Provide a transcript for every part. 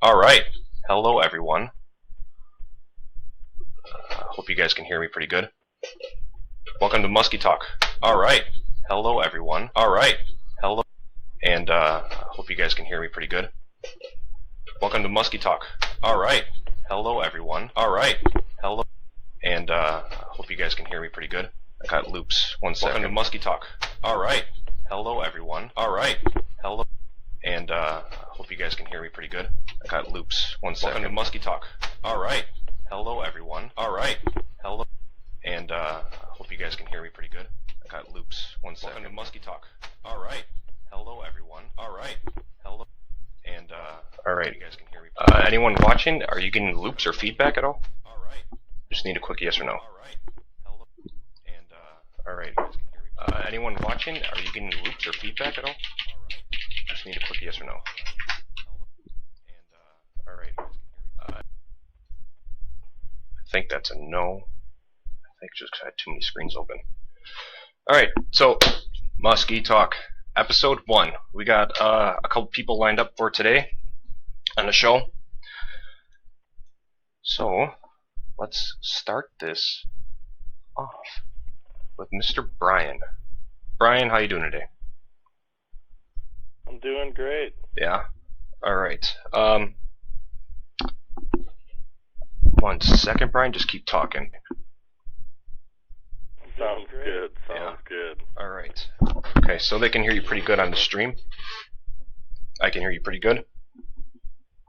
Alright, hello everyone. Hope you guys can hear me pretty good. Welcome to Musky Talk. Alright, hello everyone. Alright, hello. And hope you guys can hear me pretty good. Welcome to Musky Talk. Alright, hello everyone. Alright, hello. And hope you guys can hear me pretty good. I got loops. 1 second. Welcome to Musky Talk. Alright, hello everyone. Alright, hello. And hope you guys can hear me pretty good. I got loops. 1 second. Welcome to Musky Talk. Alright, hello everyone. Alright, hello. And hope you guys can hear me pretty good. I got loops. 1 second. Welcome to Musky Talk. Alright, hello everyone. Alright, hello. And alright, you guys can hear me. Anyone watching? Are you getting loops or feedback at all? Alright. Just need a quick yes or no. Alright, hello. And alright, you guys can hear me. Anyone watching? Are you getting loops or feedback at all? Just need a quick yes or no. And alright, I think that's a no. I think just because I had too many screens open. Alright, so Musky Talk, episode 1. We got a couple people lined up for today on the show. So let's start this off with Mr. Brian. Brian, how you doing today? I'm doing great. Yeah. Alright. 1 second, Brian. Just keep talking. Sounds good. Sounds good. Alright. Okay, so they can hear you pretty good on the stream. I can hear you pretty good.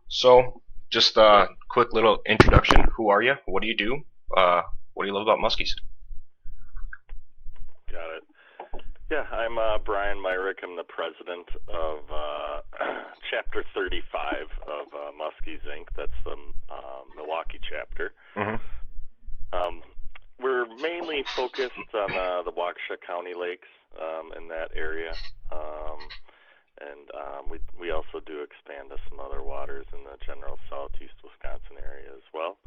So, just a quick little introduction. Who are you? What do you do? What do you love about Muskies? Got it. Yeah, I'm Brian Mirek. I'm the president of Chapter 35 of Musky Inc. That's the Milwaukee chapter. Mm-hmm. We're mainly focused on the Waukesha County lakes in that area, and we also do expand to some other waters in the general southeast Wisconsin area as well.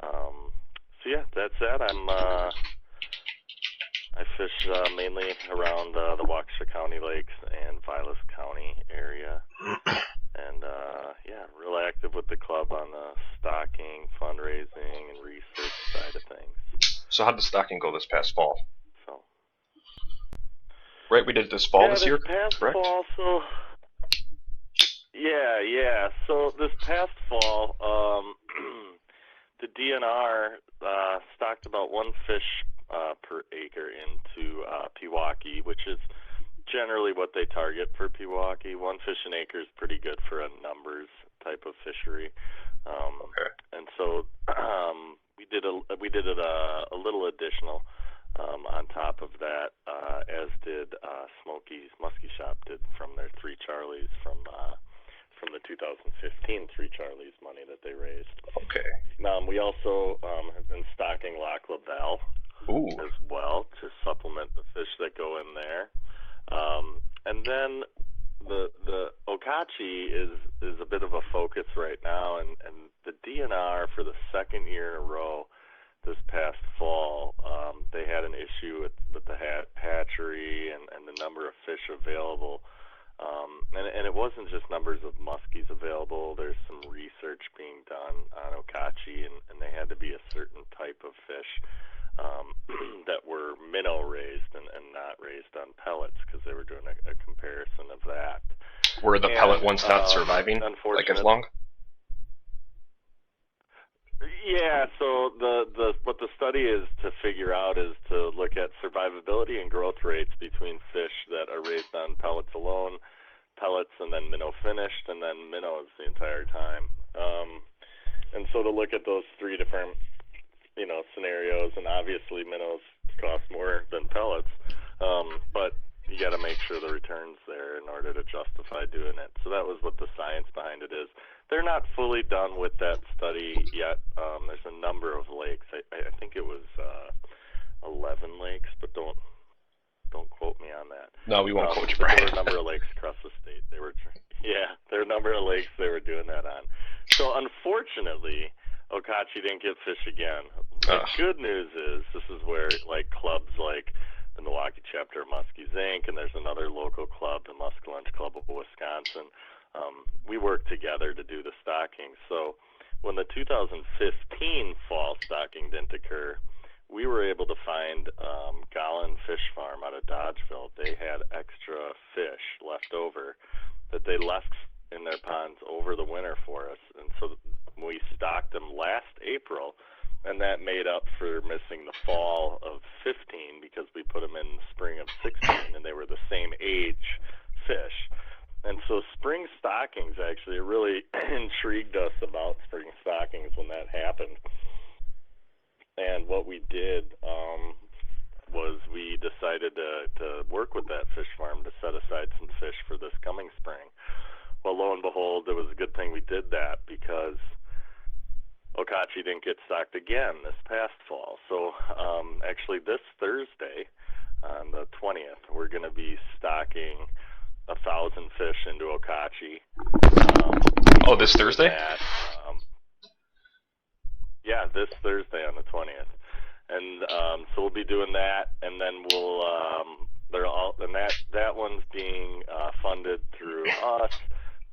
So yeah, that's that. I fish mainly around the Waukesha County lakes and Vilas County area, and yeah, real active with the club on the stocking, fundraising, and research side of things. So how did the stocking go this past fall? So, right, we did this fall this year, past correct? Fall, so yeah. So this past fall, the DNR stocked about 1 fish per acre into Pewaukee, which is generally what they target for Pewaukee. 1 fish an acre is pretty good for a numbers type of fishery. Okay. And so we did it a little additional on top of that, as did Smoky's Musky Shop did from their 3 Charlies from the 2015 3 Charlies money that they raised. Okay. We also have been stocking Lac La Belle as well to supplement the fish that go in there. And then the Okachi is a bit of a focus right now, and the DNR for the 2nd year in a row this past fall, they had an issue with the hatchery and the number of fish available. And it wasn't just numbers of muskies available. There's some research being done on Okachi, and they had to be a certain type of fish that were minnow raised and not raised on pellets, because they were doing a comparison of that. Were the pellet ones not surviving like as long? Yeah, so what the study is to figure out is to look at survivability and growth rates between fish that are raised on pellets alone, pellets and then minnow finished, and then minnows the entire time. And so to look at those 3 different scenarios, and obviously minnows cost more than pellets, but you got to make sure the return's there in order to justify doing it. So that was what the science behind it is. They're not fully done with that study yet. There's a number of lakes. I think it was 11 lakes, but don't quote me on that. No, we won't quote you, Brian. There were a number of lakes across the state. There were a number of lakes they were doing that on. So unfortunately, Okachi didn't get fish again. The good news is this is where clubs like the Milwaukee chapter of Musky Inc., and there's another local club, the Muskellunge Club of Wisconsin, we work together to do the stocking. So when the 2015 fall stocking didn't occur, we were able to find Gollin Fish Farm out of Dodgeville. They had extra fish left over that they left in their ponds over the winter for us. And so we stocked them last April, and that made up for missing the fall of 15 because we put them in the spring of 16, and they were the same age fish. And so spring stockings actually really intrigued us about spring stockings when that happened. And what we did was we decided to work with that fish farm to set aside some fish for this coming spring. Well, lo and behold, it was a good thing we did that because Okachi didn't get stocked again this past fall. So actually this Thursday, on the 20th, we're going to be stocking 1,000 fish into Okachi. This Thursday? Yeah, this Thursday on the 20th. And so we'll be doing that, and then we'll that one's being funded through us,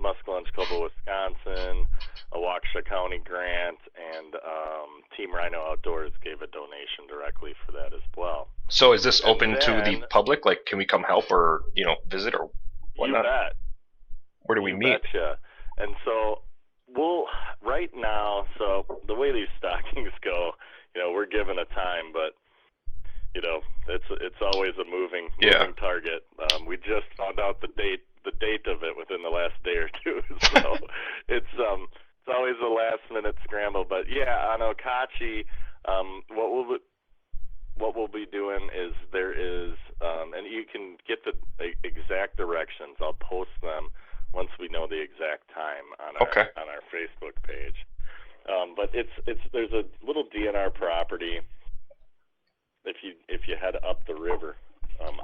Muskellunge Club of Wisconsin, a Waukesha County grant, and Team Rhino Outdoors gave a donation directly for that as well. So is this open to the public? Like, can we come help or visit or whatnot? You bet. Where do we meet? Betcha. And so we'll right now. So the way these stockings go, we're given a time, but it's always a moving target. We just found out the date of it within the last day or two, so it's always a last minute scramble. But yeah, on Okachi, what we'll be doing is there is, and you can get the exact directions. I'll post them once we know the exact time on our Facebook page. But there's a little DNR property if you head up the river,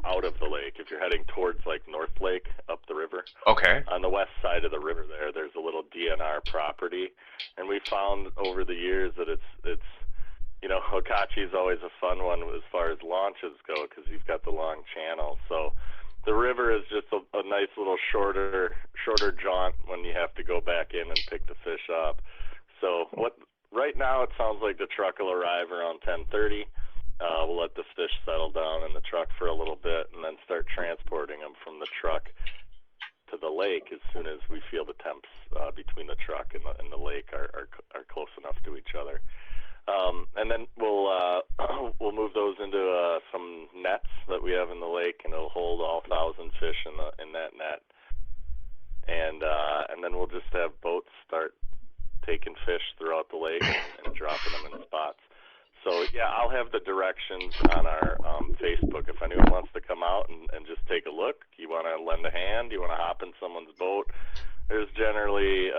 out of the lake. If you're heading towards like North Lake up the river, on the west side of the river there's a little DNR property, and we found over the years that it's Okachi is always a fun one as far as launches go because you've got the long channel. So the river is just a nice little shorter jaunt when you have to go back in and pick the fish up. So right now it sounds like the truck will arrive around 10:30. We'll let the fish settle down in the truck for a little bit and then start transporting them from the truck to the lake as soon as we feel the temps between the truck and the lake are close enough to each other. And then we'll move those into some nets that we have in the lake, and it'll hold all 1,000 fish in that net. And then we'll just have boats start taking fish throughout the lake and dropping them in spots. So yeah, I'll have the directions on our Facebook if anyone wants to come out and just take a look. You want to lend a hand? You want to hop in someone's boat? There's generally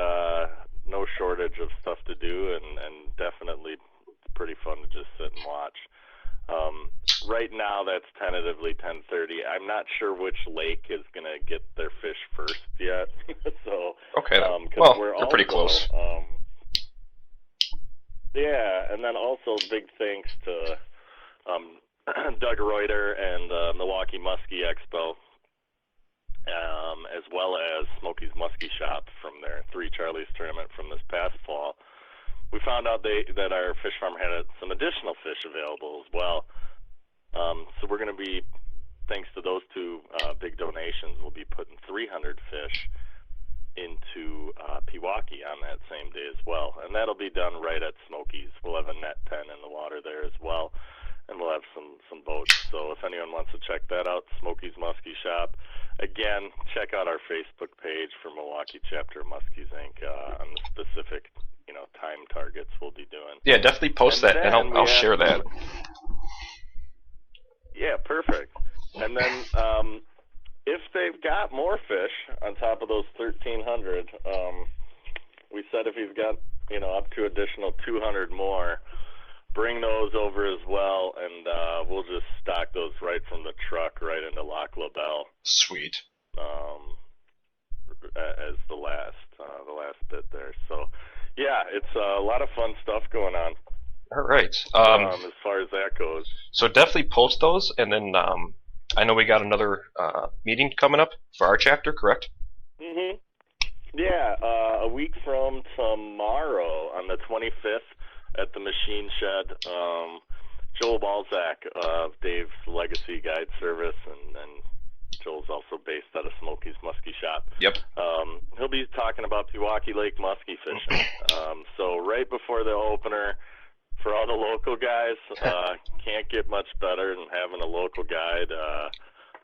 no shortage of stuff to do, and definitely pretty fun to just sit and watch. Right now, that's tentatively 10:30. I'm not sure which lake is going to get their fish first yet. So they're pretty close. Yeah, and then also big thanks to Doug Reuter and Milwaukee Musky Expo, as well as Smokey's Musky Shop from their Three Charlies tournament from this past fall. We found out that our fish farm had some additional fish available as well. So we're going to be, thanks to those two big donations, we'll be putting 300 fish into Pewaukee on that same day as well. And that'll be done right at Smokey's. We'll have a net pen in the water there as well, and we'll have some boats. So if anyone wants to check that out, Smokey's Musky Shop. Again, check out our Facebook page for Milwaukee Chapter of Muskies Inc. On the specific time targets we'll be doing. Yeah, definitely post that, and I'll share that. Yeah, perfect. And then if they've got more fish on top of those 1,300, we said if he's got up to additional 200 more, bring those over as well, and we'll just stock those right from the truck right into Lac La Belle. Sweet. As the last bit there. So yeah, it's a lot of fun stuff going on. All right. As far as that goes. So definitely post those, and then I know we got another meeting coming up for our chapter, correct? Mm-hmm. Yeah, a week from tomorrow on the 25th at the Machine Shed. Joel Balzac of Dave's Legacy Guide Service, and Joel's also based out of Smokey's Musky Shop. Yep. He'll be talking about Milwaukee Lake muskie fishing. So right before the opener, for all the local guys, can't get much better than having a local guide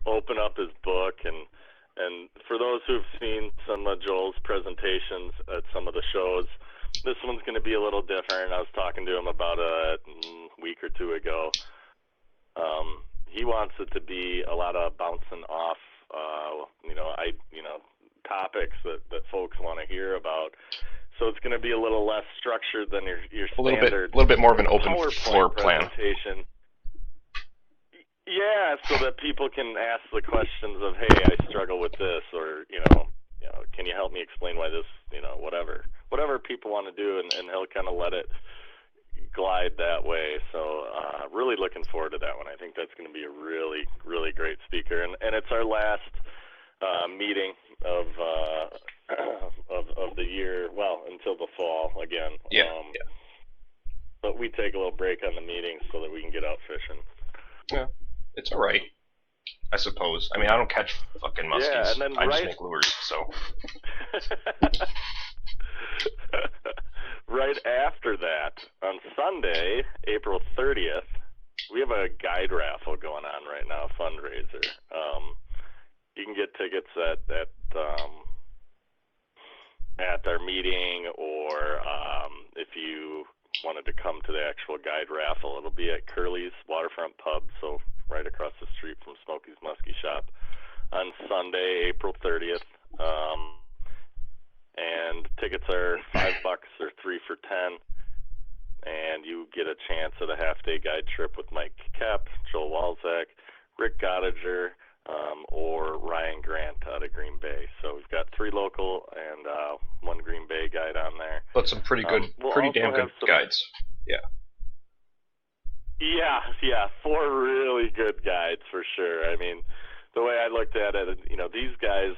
open up his book. And for those who've seen some of Joel's presentations at some of the shows, this one's going to be a little different. I was talking to him about a week or two ago. He wants it to be a lot of bouncing off, topics that folks want to hear about. So it's going to be a little less structured than your standard. A little bit more of an open PowerPoint floor plan. Presentation. Yeah, so that people can ask the questions of, hey, I struggle with this, or can you help me explain why this, whatever people want to do, and he'll kind of let it glide that way. So really looking forward to that one. I think that's going to be a really, really great speaker, and it's our last meeting of the year, well, until the fall again. Yeah. But we take a little break on the meetings so that we can get out fishing. Yeah, it's all right, I suppose. I mean, I don't catch fucking muskies. Yeah, and then I just make lures, so. Right after that, on Sunday, April 30th, we have a guide raffle going on right now, a fundraiser. You can get tickets at our meeting, or if you wanted to come to the actual guide raffle, it'll be at Curly's Waterfront Pub, so right across the street from Smokey's Musky Shop, on Sunday, April 30th. And tickets are $5 or 3 for $10, and you get a chance at a half-day guide trip with Mike Kep, Joel Walczak, Rick Gottager, or Ryan Grant out of Green Bay. So we've got 3 local and 1 Green Bay guide on there. But some pretty good, pretty damn good guides. Yeah. Yeah, 4 really good guides for sure. I mean, the way I looked at it, these guys,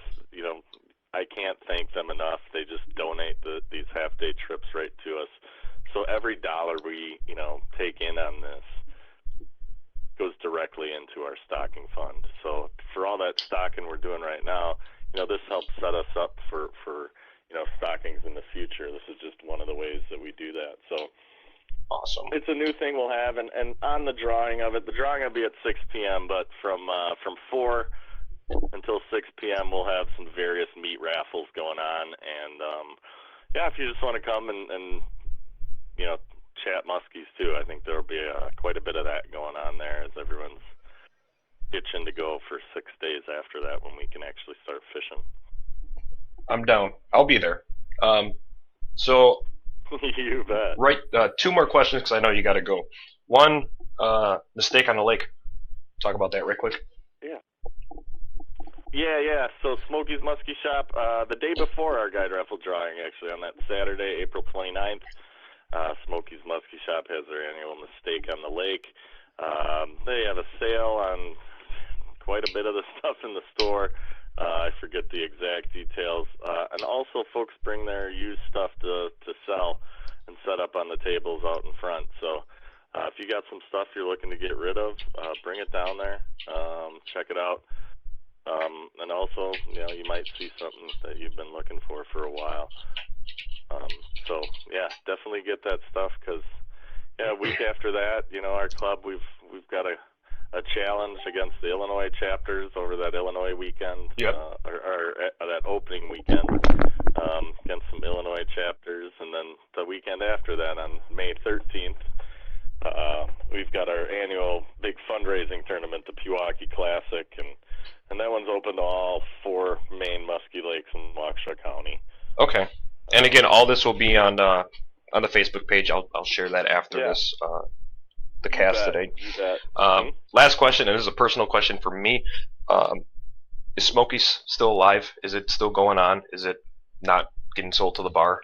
I can't thank them enough. They just donate these half-day trips right to us. So every dollar we, take in on this goes directly into our stocking fund. So for all that stocking we're doing right now, this helps set us up for stockings in the future. This is just one of the ways that we do that. So awesome. It's a new thing we'll have, and on the drawing of it, the drawing will be at 6 p.m., but from 4 until 6 p.m. we'll have some various meat raffles going on, and if you just want to come and chat muskies too, I think there'll be quite a bit of that going on there, as everyone's itching to go for 6 days after that when we can actually start fishing. I'm down. I'll be there. So you bet. Right, 2 more questions because I know you got to go. One, mistake on the lake. Talk about that right quick. Yeah. So Smokey's Musky Shop, the day before our guide raffle drawing, actually, on that Saturday, April 29th, Smokey's Musky Shop has their annual Mistake on the Lake. They have a sale on quite a bit of the stuff in the store. I forget the exact details. And also, folks bring their used stuff to sell and set up on the tables out in front. So if you got some stuff you're looking to get rid of, bring it down there. Check it out. And also, you might see something that you've been looking for a while. So, definitely get that stuff because, a week after that, our club, we've got a challenge against the Illinois chapters over that Illinois weekend, or that opening weekend, against some Illinois chapters. And then the weekend after that, on May 13th, we've got our annual big fundraising tournament, the Milwaukee Classic, and that one's open to all 4 main musky lakes in Waukesha County. Okay. And again, all this will be on the Facebook page. I'll share that after this the cast today. Last question, and this is a personal question for me. Is Smokey's still alive? Is it still going on? Is it not getting sold to the bar?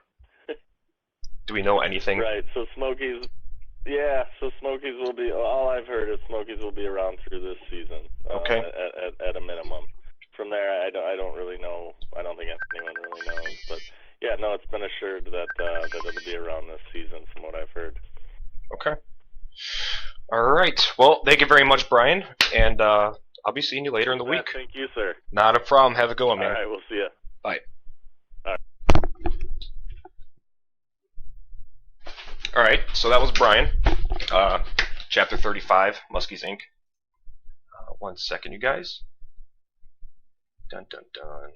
Do we know anything? Right. So Smokey's will be. All I've heard is Smokey's will be around through this season. Okay. At a minimum. From there, I don't really know. I don't think anyone really knows. But yeah, no, it's been assured that that it'll be around this season, from what I've heard. Okay. All right. Well, thank you very much, Brian, and I'll be seeing you later in the week. Thank you, sir. Not a problem. Have a good one, man. All right, we'll see you. Bye. All right. All right. So that was Brian. Chapter 35, Musky's Inc. 1 second, you guys. Dun dun dun.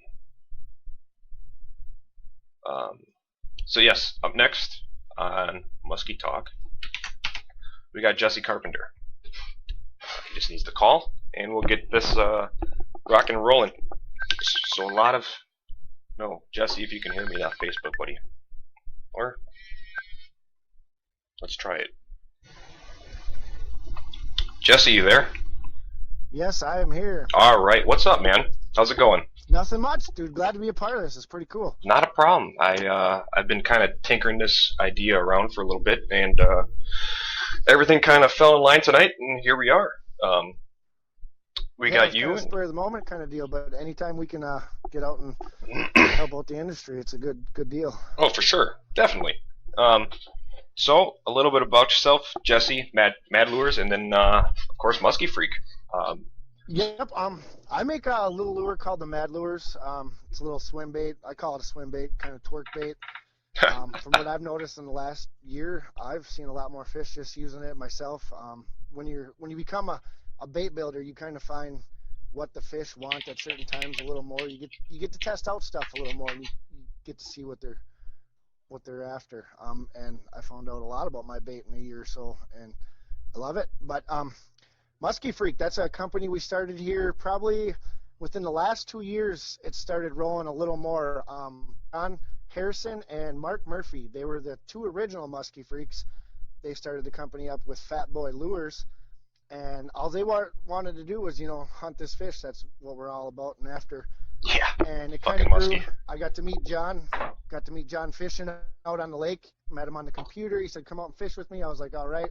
So yes, up next on Musky Talk, we got Jesse Carpentier. He just needs to call, and we'll get this rock and rolling. So Jesse, if you can hear me on Facebook, buddy. Or let's try it. Jesse, you there? Yes, I am here. All right. What's up, man? How's it going? Nothing much, dude. Glad to be a part of this. It's pretty cool. Not a problem. I've been kind of tinkering this idea around for a little bit, and everything kind of fell in line tonight, and here we are. We got you. It's spur of the moment kind of deal, but anytime we can get out and help out the industry, it's a good deal. Oh, for sure, definitely. So a little bit about yourself, Jesse, Maddlures, and then of course Musky Freak. Yep. I make a little lure called the Maddlures. It's a little swim bait. I call it a swim bait, kind of twerk bait. From what I've noticed in the last year, I've seen a lot more fish just using it myself. When you become a bait builder, you kind of find what the fish want at certain times a little more. You get to test out stuff a little more, and you get to see what they're after. And I found out a lot about my bait in a year or so, and I love it. But Musky Freak, that's a company we started here probably within the last 2 years. It started rolling a little more. John Harrison and Mark Murphy, they were the two original Musky Freaks. They started the company up with Fat Boy Lures, and all they wanted to do was, hunt this fish. That's what we're all about. And after, and it kind of grew. Musky. I got to meet John fishing out on the lake. Met him on the computer. He said, "Come out and fish with me." I was like, "All right."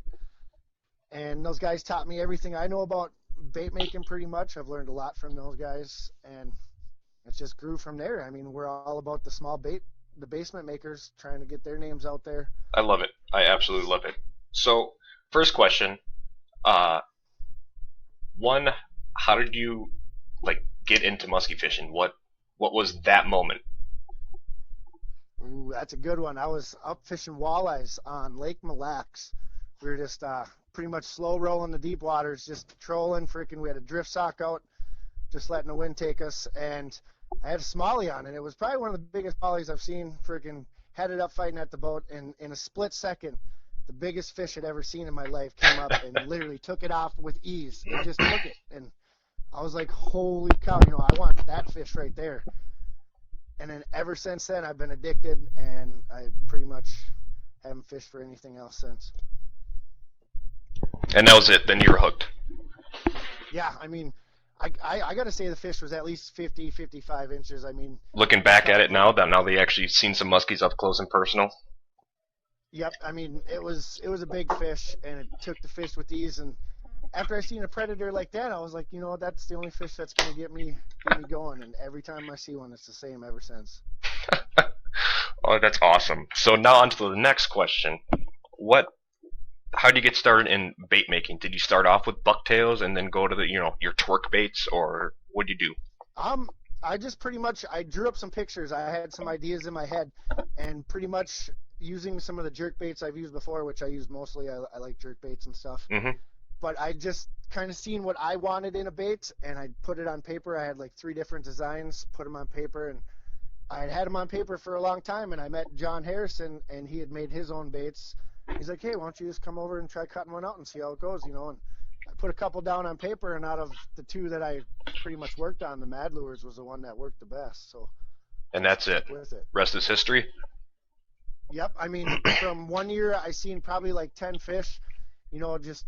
And those guys taught me everything I know about bait making pretty much. I've learned a lot from those guys, and it just grew from there. I mean, we're all about the small bait, the basement makers, trying to get their names out there. I love it. I absolutely love it. So, first question. One, how did you get into musky fishing? What was that moment? Ooh, that's a good one. I was up fishing walleyes on Lake Mille Lacs. We were just pretty much slow rolling the deep waters, just trolling. We had a drift sock out, just letting the wind take us, and I had a smallie on, and it was probably one of the biggest smallies I've seen. Had it up fighting at the boat, and in a split second, the biggest fish I'd ever seen in my life came up and literally took it off with ease. It just took it, and I was like, holy cow, I want that fish right there. And then ever since then, I've been addicted, and I pretty much haven't fished for anything else since. And that was it. Then you were hooked. Yeah, I mean, I got to say the fish was at least 50, 55 inches. I mean, looking back at it now they actually seen some muskies up close and personal. Yep, I mean, it was a big fish, and it took the fish with ease. And after I seen a predator like that, I was like, that's the only fish that's going to get me going. And every time I see one, it's the same ever since. Oh, that's awesome. So now on to the next question. How did you get started in bait making? Did you start off with bucktails and then go to the, your twerk baits, or what did you do? I just I drew up some pictures. I had some ideas in my head, and pretty much using some of the jerk baits I've used before, which I use mostly. I like jerk baits and stuff. Mm-hmm. But I just kind of seen what I wanted in a bait, and I put it on paper. I had 3 different designs, put them on paper, and I had them on paper for a long time. And I met John Harrison, and he had made his own baits. He's like, "Hey, why don't you just come over and try cutting one out and see how it goes, And I put a couple down on paper, and out of the 2 that I pretty much worked on, the Maddlures was the one that worked the best. So. And that's it. Rest is history. Yep. I mean, from 1 year, I seen probably 10 fish, just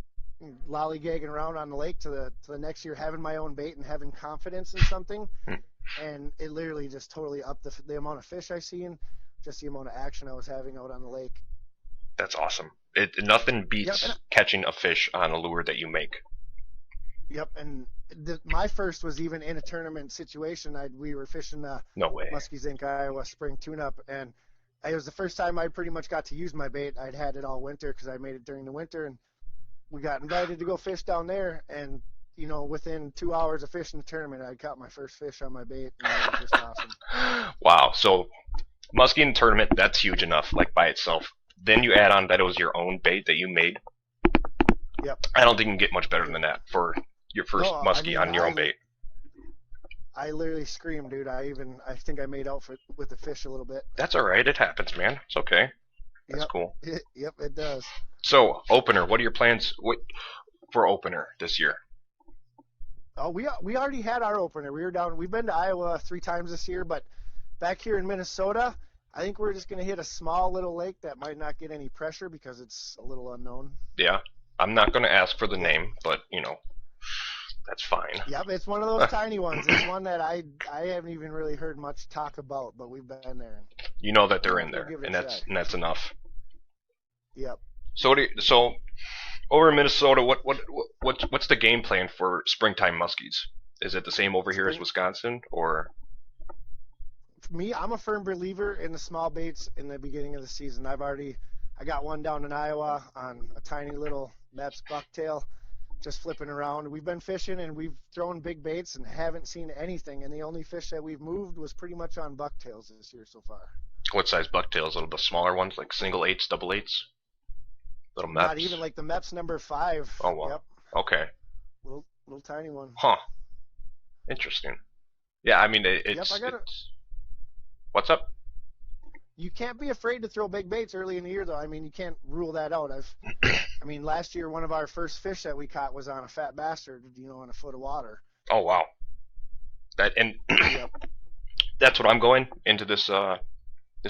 lollygagging around on the lake to the next year having my own bait and having confidence in something. And it literally just totally upped the amount of fish I seen, just the amount of action I was having out on the lake. That's awesome. Nothing beats catching a fish on a lure that you make. Yep, and my first was even in a tournament situation. We were fishing the No way. Musky Inc. Iowa spring tune-up, and it was the first time I pretty much got to use my bait. I'd had it all winter because I made it during the winter, and we got invited to go fish down there, and within 2 hours of fishing the tournament, I caught my first fish on my bait, and it was just awesome. Wow. So muskie in tournament, that's huge enough, like by itself. Then you add on that it was your own bait that you made. Yep. I don't think you can get much better than that for your first muskie on your own bait. I literally screamed, dude. I think I made out with the fish a little bit. That's all right. It happens, man. It's okay. That's cool. Yep, it does. So opener, what are your plans for opener this year? Oh, we already had our opener. We've been to Iowa 3 times this year, but back here in Minnesota, I think we're just going to hit a small little lake that might not get any pressure because it's a little unknown. Yeah. I'm not going to ask for the name, but, that's fine. Yep, it's one of those tiny ones. It's one that I haven't even really heard much talk about, but we've been there. You know that they're in there, and that's enough. Yep. So over in Minnesota, what's the game plan for springtime muskies? Is it the same over here as Wisconsin, or? For me, I'm a firm believer in the small baits in the beginning of the season. I got one down in Iowa on a tiny little Mepps bucktail, just flipping around. We've been fishing and we've thrown big baits and haven't seen anything. And the only fish that we've moved was pretty much on bucktails this year so far. What size bucktails? A little bit smaller ones, like single eights, double eights? Little Mepps? Not even, like the Mepps number 5. Oh, wow. Yep. Okay. Little tiny one. Huh. Interesting. Yeah, I mean, it's... What's up? You can't be afraid to throw big baits early in the year, though. I mean, you can't rule that out. Last year, one of our first fish that we caught was on a fat bastard, in a foot of water. Oh, wow. Yep. That's what I'm going into this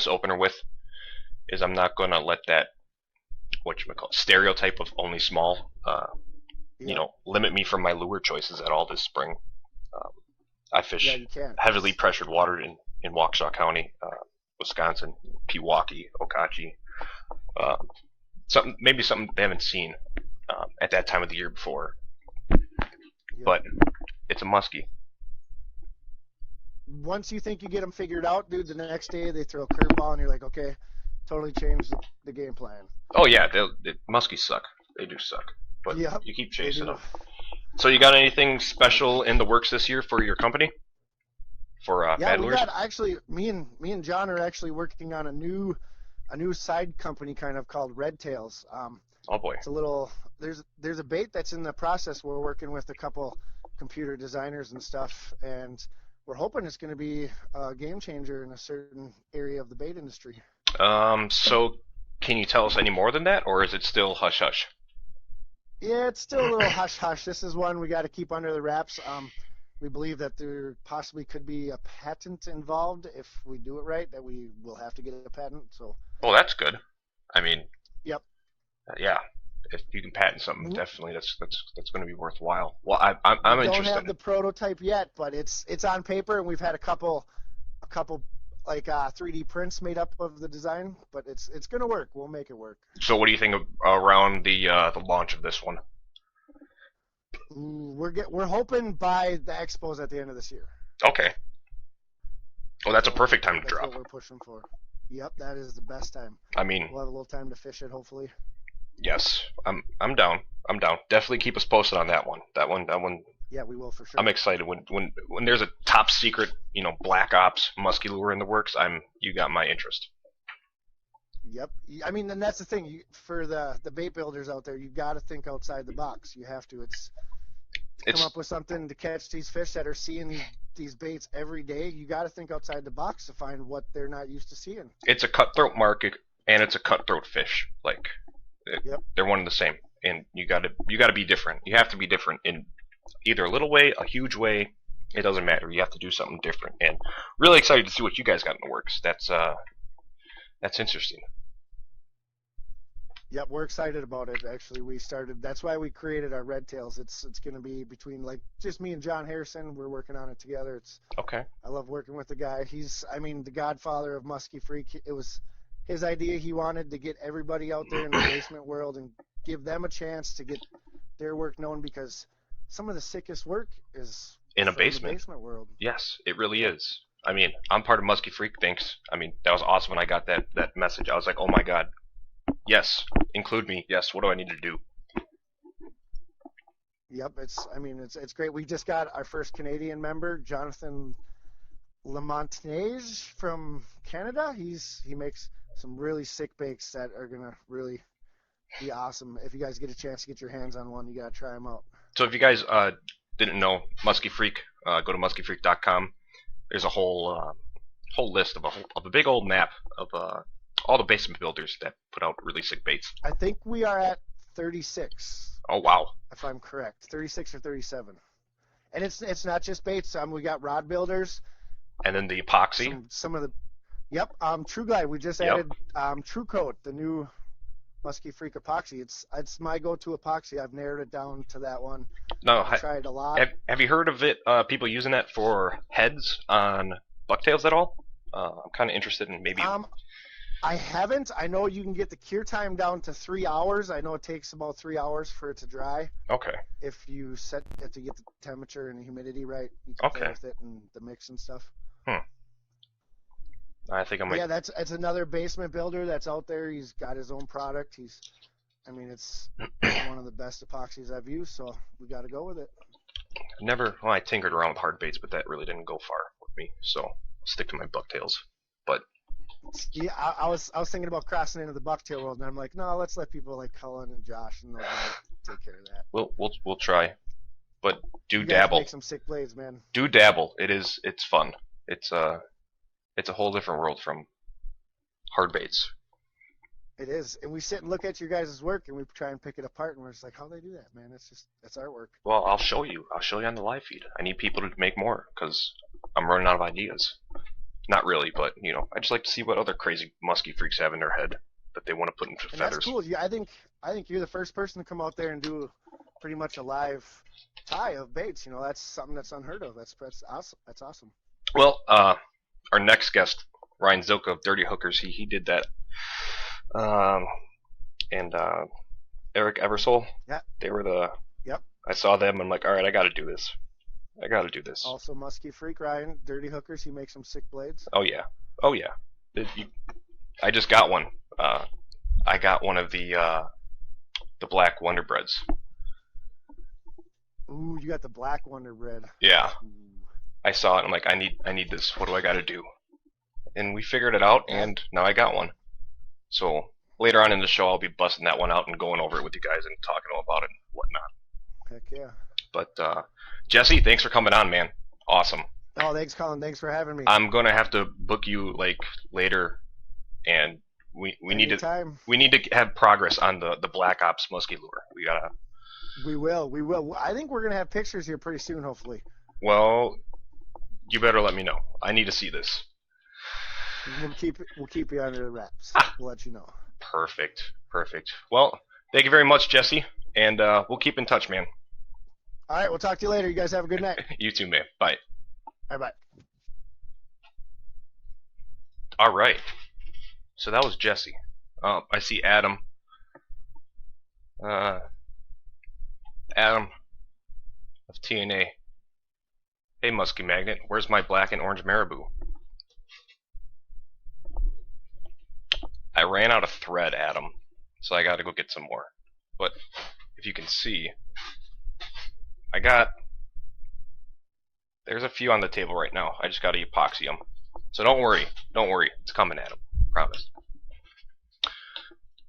opener with, is I'm not going to let that, stereotype of only small, limit me from my lure choices at all this spring. I fish heavily pressured water in Waukesha County, Wisconsin, Milwaukee, Okauchee. Something they haven't seen at that time of the year before. Yep. But it's a muskie. Once you think you get them figured out, dude, the next day they throw a curveball and you're like, okay, totally changed the game plan. Oh yeah, the muskies suck. They do suck. But you keep chasing them. So you got anything special in the works this year for your company? For Maddlures? We got actually me and John are actually working on a new side company kind of called Red Tails. Oh boy. It's a little there's a bait that's in the process. We're working with a couple computer designers and stuff, and we're hoping it's going to be a game changer in a certain area of the bait industry. So can you tell us any more than that, or is it still hush hush? Yeah, it's still a little hush hush. This is one we got to keep under the wraps. We believe that there possibly could be a patent involved if we do it right, that we will have to get a patent. So. Well, that's good. I mean. Yep. Yeah. If you can patent something, definitely that's going to be worthwhile. Well, I'm interested. We don't have the prototype yet, but it's on paper, and we've had a couple like 3D prints made up of the design, but it's going to work. We'll make it work. So, what do you think around the launch of this one? We're hoping by the expos at the end of this year. Okay. Well, that's a perfect time to drop. That's what we're pushing for. Yep, that is the best time. I mean, we'll have a little time to fish it, hopefully. Yes, I'm down. Definitely keep us posted on that one. That one. Yeah, we will for sure. I'm excited when there's a top secret, black ops musky lure in the works. You got my interest. Yep. I mean, and that's the thing. For the bait builders out there, you got to think outside the box. You have to. Come up with something to catch these fish that are seeing these baits every day. You got to think outside the box to find what they're not used to seeing. It's a cutthroat market, and it's a cutthroat fish. They're one and the same, and you got to be different. You have to be different in either a little way, a huge way. It doesn't matter. You have to do something different, and really excited to see what you guys got in the works. That's interesting. Yep, we're excited about it. Actually, that's why we created our Red Tails. It's going to be between just me and John Harrison. We're working on it together. It's okay. I love working with the guy. He's the godfather of Musky Freak. It was his idea. He wanted to get everybody out there in the basement world and give them a chance to get their work known, because some of the sickest work is in a from the basement. basement world. Yes, it really is. I mean, I'm part of Musky Freak. Thanks. I mean, that was awesome when I got that message. I was like, oh my god, yes, include me. Yes, what do I need to do? Yep, it's great. We just got our first Canadian member, Jonathan Lamontagne from Canada. He makes some really sick bakes that are gonna really be awesome. If you guys get a chance to get your hands on one, you gotta try them out. So if you guys didn't know Musky Freak, go to muskyfreak.com. There's a whole list of a big old map of all the basement builders that put out really sick baits. I think we are at 36. Oh wow! If I'm correct, 36 or 37. And it's not just baits. We got rod builders. And then the epoxy. Some of the. Yep. True Glide. We just added True Coat, the new Musky Freak epoxy. It's my go-to epoxy. I've narrowed it down to that one. No, I've tried a lot. Have you heard of it? People using that for heads on bucktails at all? I'm kind of interested in maybe. I haven't. I know you can get the cure time down to 3 hours. I know it takes about 3 hours for it to dry. Okay. If you have to get the temperature and the humidity right, you can play with it and the mix and stuff. I think I might. Yeah, that's another basement builder that's out there. He's got his own product. It's one of the best epoxies I've used, so we got to go with it. I tinkered around with hard baits, but that really didn't go far with me. So I'll stick to my bucktails. But yeah, I was thinking about crossing into the bucktail world, and I'm like, no, let's let people like Cullen and Josh and those guys take care of that. We'll try, but do you dabble. Make some sick blades, man. Do dabble. It's fun. It's a whole different world from hard baits. It is, and we sit and look at your guys' work, and we try and pick it apart, and we're just like, how do they do that, man? It's artwork. Well, I'll show you. I'll show you on the live feed. I need people to make more because I'm running out of ideas. Not really, but I just like to see what other crazy musky freaks have in their head that they want to put into feathers. That's cool. Yeah, I think you're the first person to come out there and do pretty much a live tie of baits. That's something that's unheard of. That's awesome. That's awesome. Well, our next guest, Ryan Zylka of Dirty Hookers, he did that. And Eric Eversole. Yeah. They were the. Yep. I saw them. I'm like, all right, I got to do this. Also, Musky Freak Ryan, Dirty Hookers. He makes some sick blades. Oh yeah. I just got one. I got one of the Black Wonder Breads. Ooh, you got the Black Wonder Bread. Yeah. Ooh. I saw it. I'm like, I need this. What do I got to do? And we figured it out, and now I got one. So later on in the show, I'll be busting that one out and going over it with you guys and talking about it and whatnot. Heck yeah. But Jesse, thanks for coming on, man. Awesome. Oh, thanks, Colin. Thanks for having me. I'm gonna have to book you like later, and we need to have progress on the Black Ops Musky lure. We will. I think we're gonna have pictures here pretty soon, hopefully. Well, you better let me know. I need to see this. We'll keep you under the wraps. We'll let you know. Perfect. Well, thank you very much, Jesse, and we'll keep in touch, man. All right, we'll talk to you later. You guys have a good night. You too, man. Bye. Bye. All right. So that was Jesse. I see Adam. Adam of TNA. Hey, Musky Magnet, where's my black and orange marabou? I ran out of thread, Adam, so I gotta go get some more. But if you can see, there's a few on the table right now. I just gotta epoxy them. So don't worry, it's coming, Adam. Promise.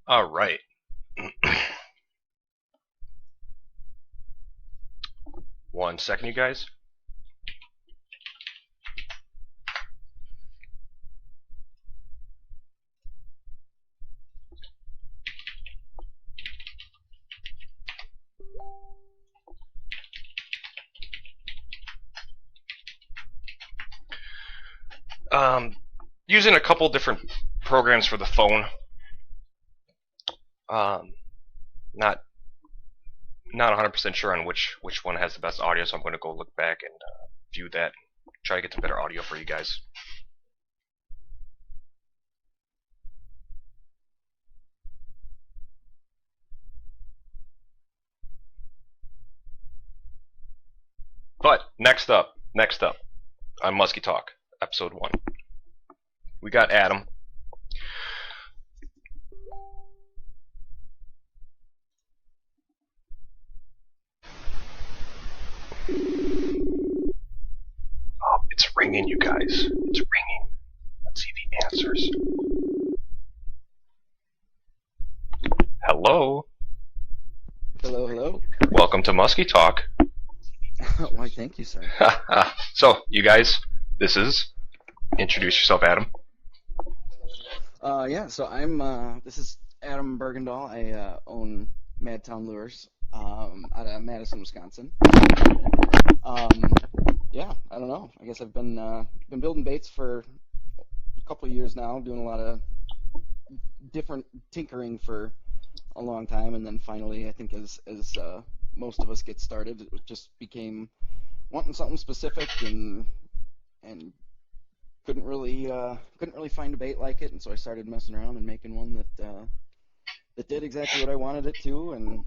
Alright. One second, you guys. Using a couple different programs for the phone. Not 100% sure on which one has the best audio, so I'm going to go look back and view that. Try to get some better audio for you guys. But next up, on Musky Talk, episode 1, we got Adam. Oh, it's ringing, you guys. It's ringing. Let's see if he answers. Hello. Hello. Welcome to Musky Talk. Why, thank you, sir. So, you guys, introduce yourself, Adam. This is Adam Bergendahl. I own Madtown Lures out of Madison, Wisconsin. I don't know. I guess I've been building baits for a couple of years now, doing a lot of different tinkering for a long time, and then finally, I think as most of us get started, it just became wanting something specific and couldn't really find a bait like it, and so I started messing around and making one that did exactly what I wanted it to, and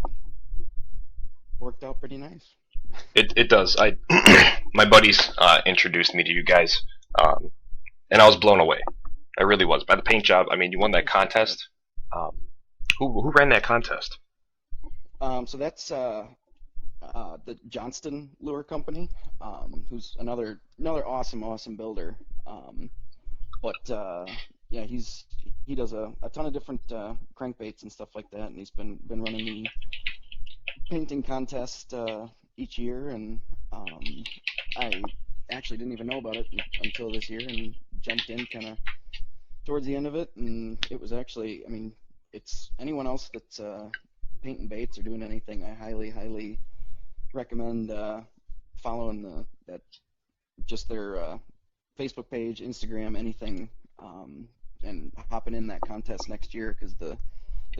worked out pretty nice. It does. My buddies introduced me to you guys, and I was blown away. I really was by the paint job. I mean, you won that contest. Who ran that contest? So that's the Johnston Lure Company, who's another awesome builder. He does a ton of different crankbaits and stuff like that, and he's been running the painting contest each year, and I actually didn't even know about it until this year, and jumped in kind of towards the end of it, and it was actually, I mean, it's anyone else that's painting baits or doing anything, I highly recommend following their Facebook page, Instagram, anything, and hopping in that contest next year, because the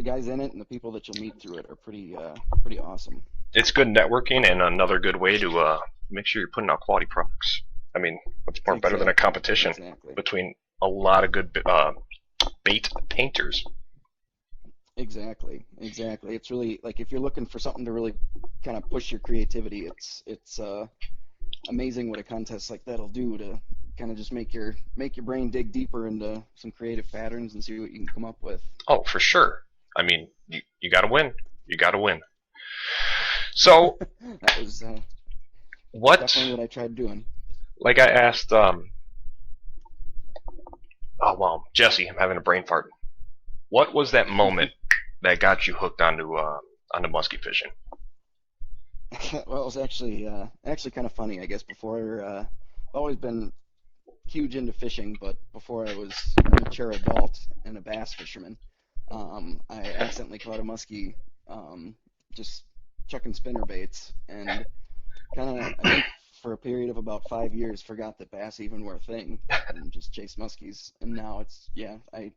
guys in it and the people that you'll meet through it are pretty awesome. It's good networking and another good way to make sure you're putting out quality products. I mean, what's more better than a competition between a lot of good bait painters? Exactly. It's really, like, if you're looking for something to really kind of push your creativity, it's amazing what a contest like that'll do to kind of just make your brain dig deeper into some creative patterns and see what you can come up with. Oh, for sure. I mean, you got to win. You got to win. So that was definitely what I tried doing. Like I asked, Jesse, I'm having a brain fart. What was that moment that got you hooked onto musky fishing? Well, it was actually kind of funny, I guess. Before, I've always been huge into fishing, but before I was a mature adult and a bass fisherman, I accidentally caught a muskie just chucking spinner baits, and kind of, I think, for a period of about 5 years, forgot that bass even were a thing, and just chased muskies. And now I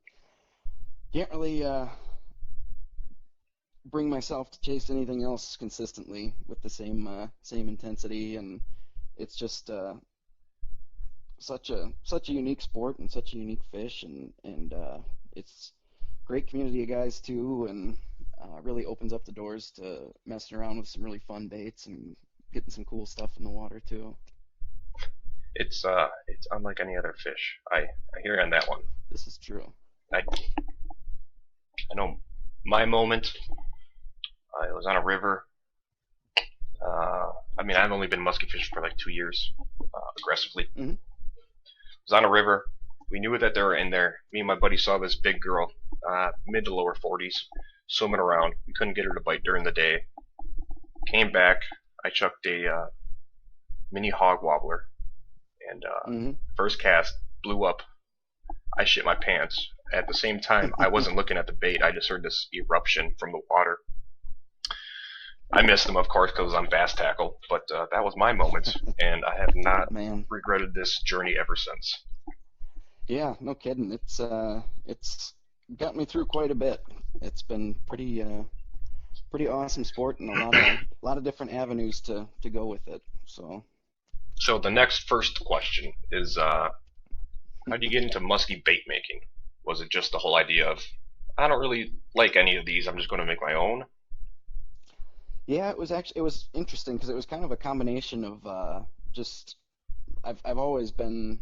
can't really bring myself to chase anything else consistently with the same intensity, and it's just such a unique sport and such a unique fish, and it's great community of guys too, and really opens up the doors to messing around with some really fun baits and getting some cool stuff in the water too. It's unlike any other fish. I hear you on that one. This is true. I know my moment. I was on a river. I've only been musky fishing for like 2 years, aggressively. Mm-hmm. I was on a river. We knew that they were in there. Me and my buddy saw this big girl, mid to lower 40s, swimming around. We couldn't get her to bite during the day. Came back. I chucked a mini hog wobbler, and first cast blew up. I shit my pants. At the same time, I wasn't looking at the bait. I just heard this eruption from the water. I missed them, of course, because I was on bass tackle, but that was my moment, and I have not regretted this journey ever since. Yeah, no kidding. It's got me through quite a bit. It's been pretty awesome sport, and a lot of different avenues to go with it. So the next first question is, how do you get into musky bait making? Was it just the whole idea of, I don't really like any of these, I'm just going to make my own? Yeah, it was interesting because it was kind of a combination of just I've always been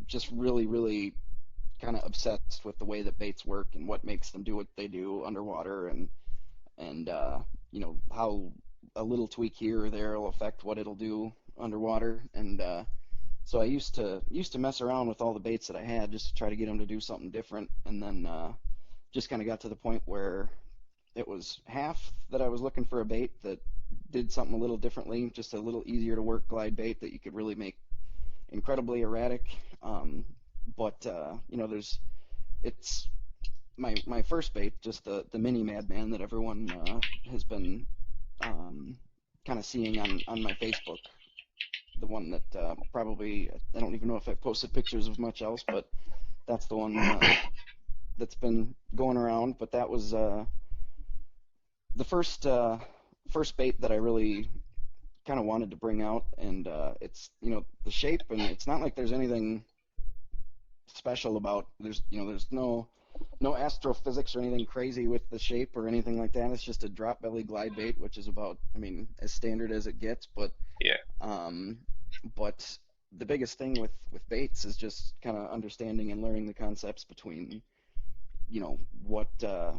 just really kind of obsessed with the way that baits work and what makes them do what they do underwater, and how a little tweak here or there will affect what it'll do underwater. And so I used to mess around with all the baits that I had just to try to get them to do something different, and then just kind of got to the point where it was half that I was looking for a bait that did something a little differently, just a little easier to work glide bait that you could really make incredibly erratic. But there's it's my first bait, just the mini Madman that everyone has been kind of seeing on my Facebook. The one that probably I don't even know if I've posted pictures of much else, but that's the one that's been going around. But that was the first bait that I really kind of wanted to bring out, and it's the shape, and it's not like there's anything special about there's no astrophysics or anything crazy with the shape or anything like that. It's just a drop belly glide bait, which is about, I mean, as standard as it gets. But Yeah. but the biggest thing with baits is just kind of understanding and learning the concepts between what a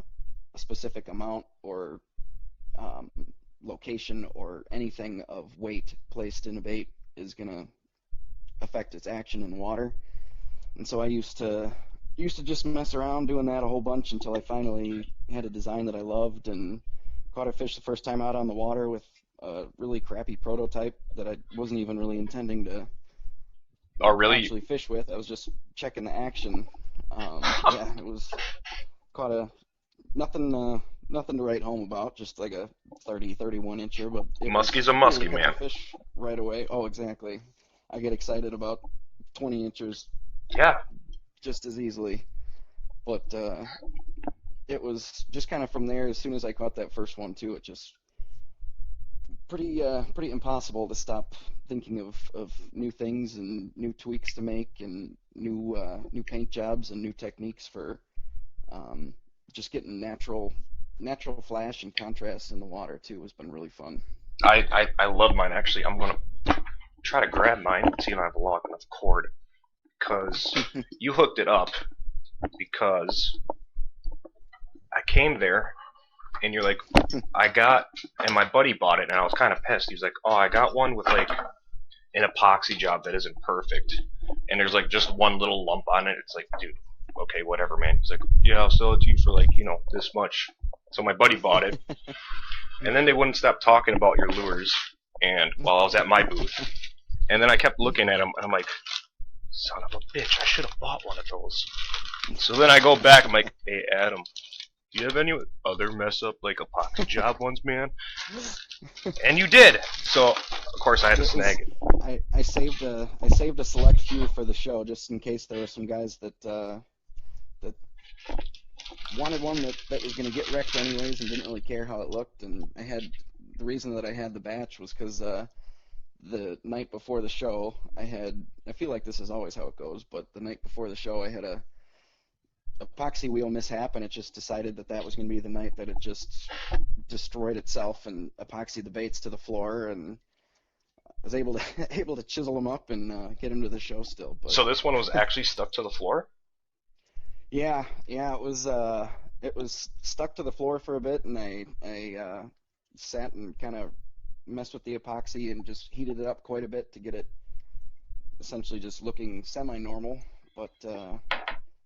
specific amount or location or anything of weight placed in a bait is going to affect its action in the water. And so I used to just mess around doing that a whole bunch until I finally had a design that I loved and caught a fish the first time out on the water with a really crappy prototype that I wasn't even really intending to actually fish with. I was just checking the action. Yeah, it was caught a nothing to write home about, just like a 31 incher, but Musky's a musky, man. Fish right away. Oh, exactly. I get excited about 20 inches. Yeah. Just as easily. But it was just kind of from there, as soon as I caught that first one too, it just pretty impossible to stop thinking of new things and new tweaks to make and new paint jobs and new techniques for just getting natural flash and contrast in the water too has been really fun. I love mine. Actually, I'm gonna try to grab mine and see if I have a long enough cord, because you hooked it up because I came there and you're like, and my buddy bought it and I was kind of pissed. He was like, oh, I got one with like an epoxy job that isn't perfect and there's like just one little lump on it. It's like, dude, okay, whatever, man. He's like, yeah, I'll sell it to you for like, this much. So my buddy bought it, and then they wouldn't stop talking about your lures, and while I was at my booth, and then I kept looking at them, and I'm like, son of a bitch, I should have bought one of those. So then I go back, I'm like, hey, Adam, do you have any other mess up, like, epoxy job ones, man? And you did! So, of course, I had to snag it. I saved a select few for the show, just in case there were some guys that wanted one that was going to get wrecked anyways and didn't really care how it looked. And the reason that I had the batch was because the night before the show, I feel like this is always how it goes, but the night before the show I had a epoxy wheel mishap, and it just decided that was going to be the night that it just destroyed itself and epoxied the baits to the floor, and I was able to chisel them up and get them to the show still. But so this one was actually stuck to the floor? Yeah, it was stuck to the floor for a bit, and I sat and kind of messed with the epoxy and just heated it up quite a bit to get it essentially just looking semi-normal. But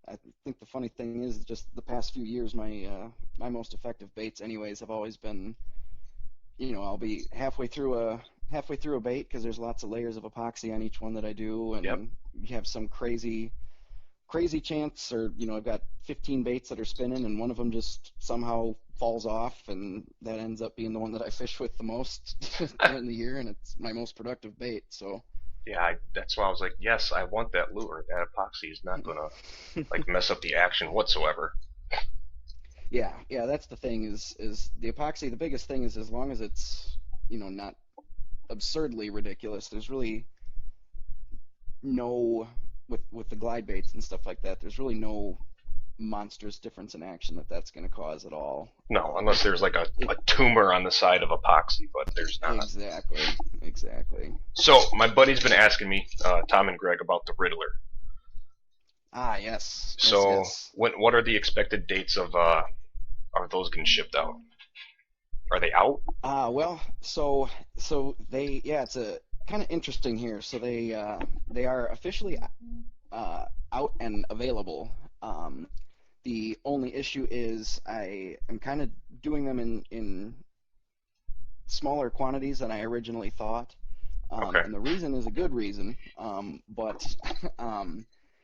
I think the funny thing is just the past few years, my most effective baits anyways have always been, I'll be halfway through a bait because there's lots of layers of epoxy on each one that I do, and Yep. You have some crazy chance, or I've got 15 baits that are spinning and one of them just somehow falls off, and that ends up being the one that I fish with the most during the year, and it's my most productive bait. So Yeah, that's why I was like, yes, I want that lure. That epoxy is not gonna like mess up the action whatsoever. yeah, that's the thing is the epoxy. The biggest thing is, as long as it's not absurdly ridiculous, there's really no, with the glide baits and stuff like that, there's really no monstrous difference in action that's going to cause at all. No, unless there's like a tumor on the side of epoxy, but there's not. Exactly. So my buddy's been asking me, Tom and Greg, about the Riddler. Ah, yes. So yes. what are the expected dates of those getting shipped out? Are they out? Well, so it's a kind of interesting here. So they are officially out and available. The only issue is I am kind of doing them in smaller quantities than I originally thought. Okay. And the reason is a good reason. But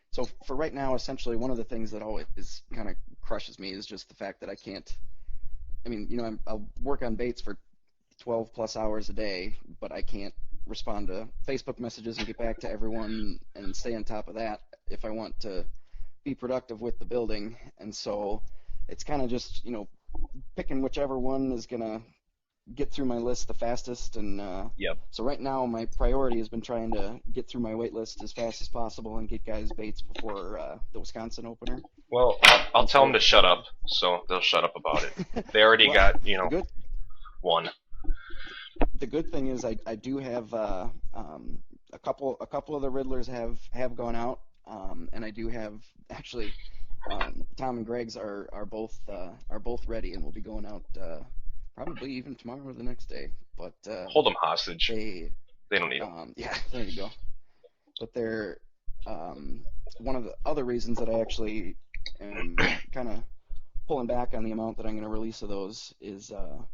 so for right now, essentially one of the things that always kind of crushes me is just the fact that I can't. I mean, I'll work on baits for 12 plus hours a day, but I can't respond to Facebook messages and get back to everyone and stay on top of that if I want to be productive with the building. And so it's kind of just, picking whichever one is going to get through my list the fastest. And Yep. So right now my priority has been trying to get through my wait list as fast as possible and get guys baits before the Wisconsin opener. Well, I'll tell them to shut up, so they'll shut up about it. They already got, one. The good thing is I do have a couple of the Riddlers have gone out, and I do have actually Tom and Greg's are both ready and will be going out probably even tomorrow or the next day. But hold them hostage. They don't need them. Yeah, there you go. But they're one of the other reasons that I actually am kind of pulling back on the amount that I'm going to release of those is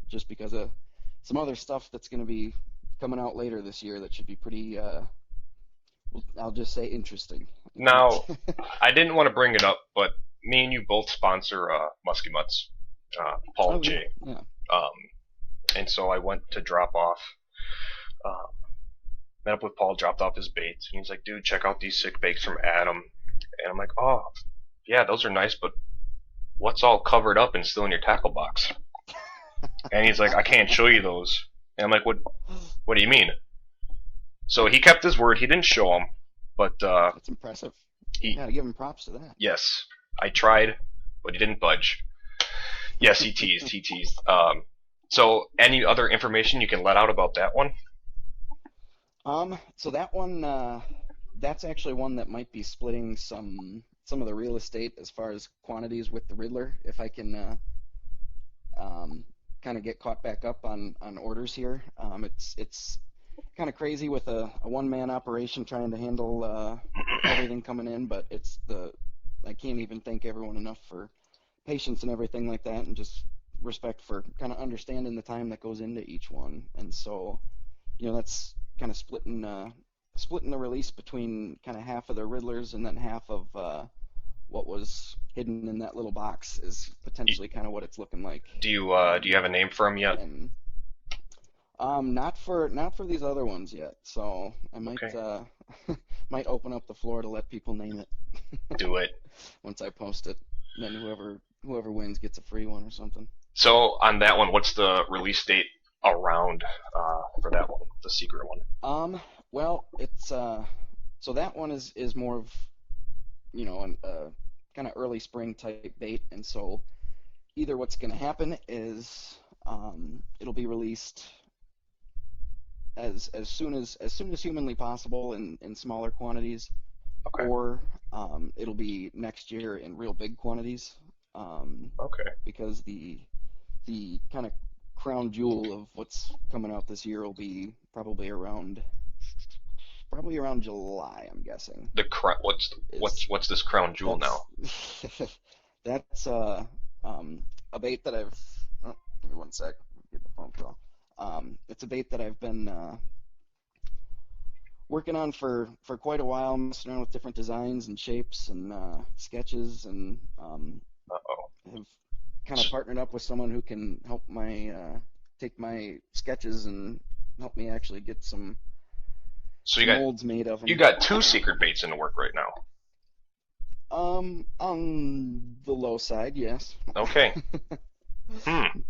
just because of some other stuff that's going to be coming out later this year that should be pretty, I'll just say interesting. Now, I didn't want to bring it up, but me and you both sponsor Musky Mutts, Paul and Jay. Yeah. And so I went to drop off, met up with Paul, dropped off his baits, and he's like, dude, check out these sick baits from Adam. And I'm like, oh, yeah, those are nice, but what's all covered up and still in your tackle box? And he's like, I can't show you those. And I'm like, what do you mean? So he kept his word. He didn't show them, but that's impressive. You gotta give him props to that. Yes, I tried, but he didn't budge. Yes, he teased. So any other information you can let out about that one? So that one, that's actually one that might be splitting some of the real estate as far as quantities with the Riddler. If I can kind of get caught back up on orders here. It's kind of crazy with a one-man operation trying to handle everything coming in, but I can't even thank everyone enough for patience and everything like that, and just respect for kind of understanding the time that goes into each one. And so, that's kind of splitting the release between kind of half of the Riddlers and then half of what was hidden in that little box is potentially kind of what it's looking like. Do you have a name for them yet? And, not for these other ones yet. So I might might open up the floor to let people name it. Do it. Once I post it, then whoever wins gets a free one or something. So on that one, what's the release date around for that one, the secret one? Well, it's so that one is more of a kind of early spring type bait, and so either what's going to happen is it'll be released as soon as humanly possible in smaller quantities, okay, or it'll be next year in real big quantities. Okay. Because the kind of crown jewel of what's coming out this year will be probably around July, I'm guessing. What's this crown jewel now? That's a bait that I've. Oh, give me one sec. Get the phone call. It's a bait that I've been working on for quite a while, messing around with different designs and shapes and sketches, and have kind of partnered up with someone who can help take my sketches and help me actually get some molds made of them. You got two secret baits in the work right now. On the low side, yes. Okay.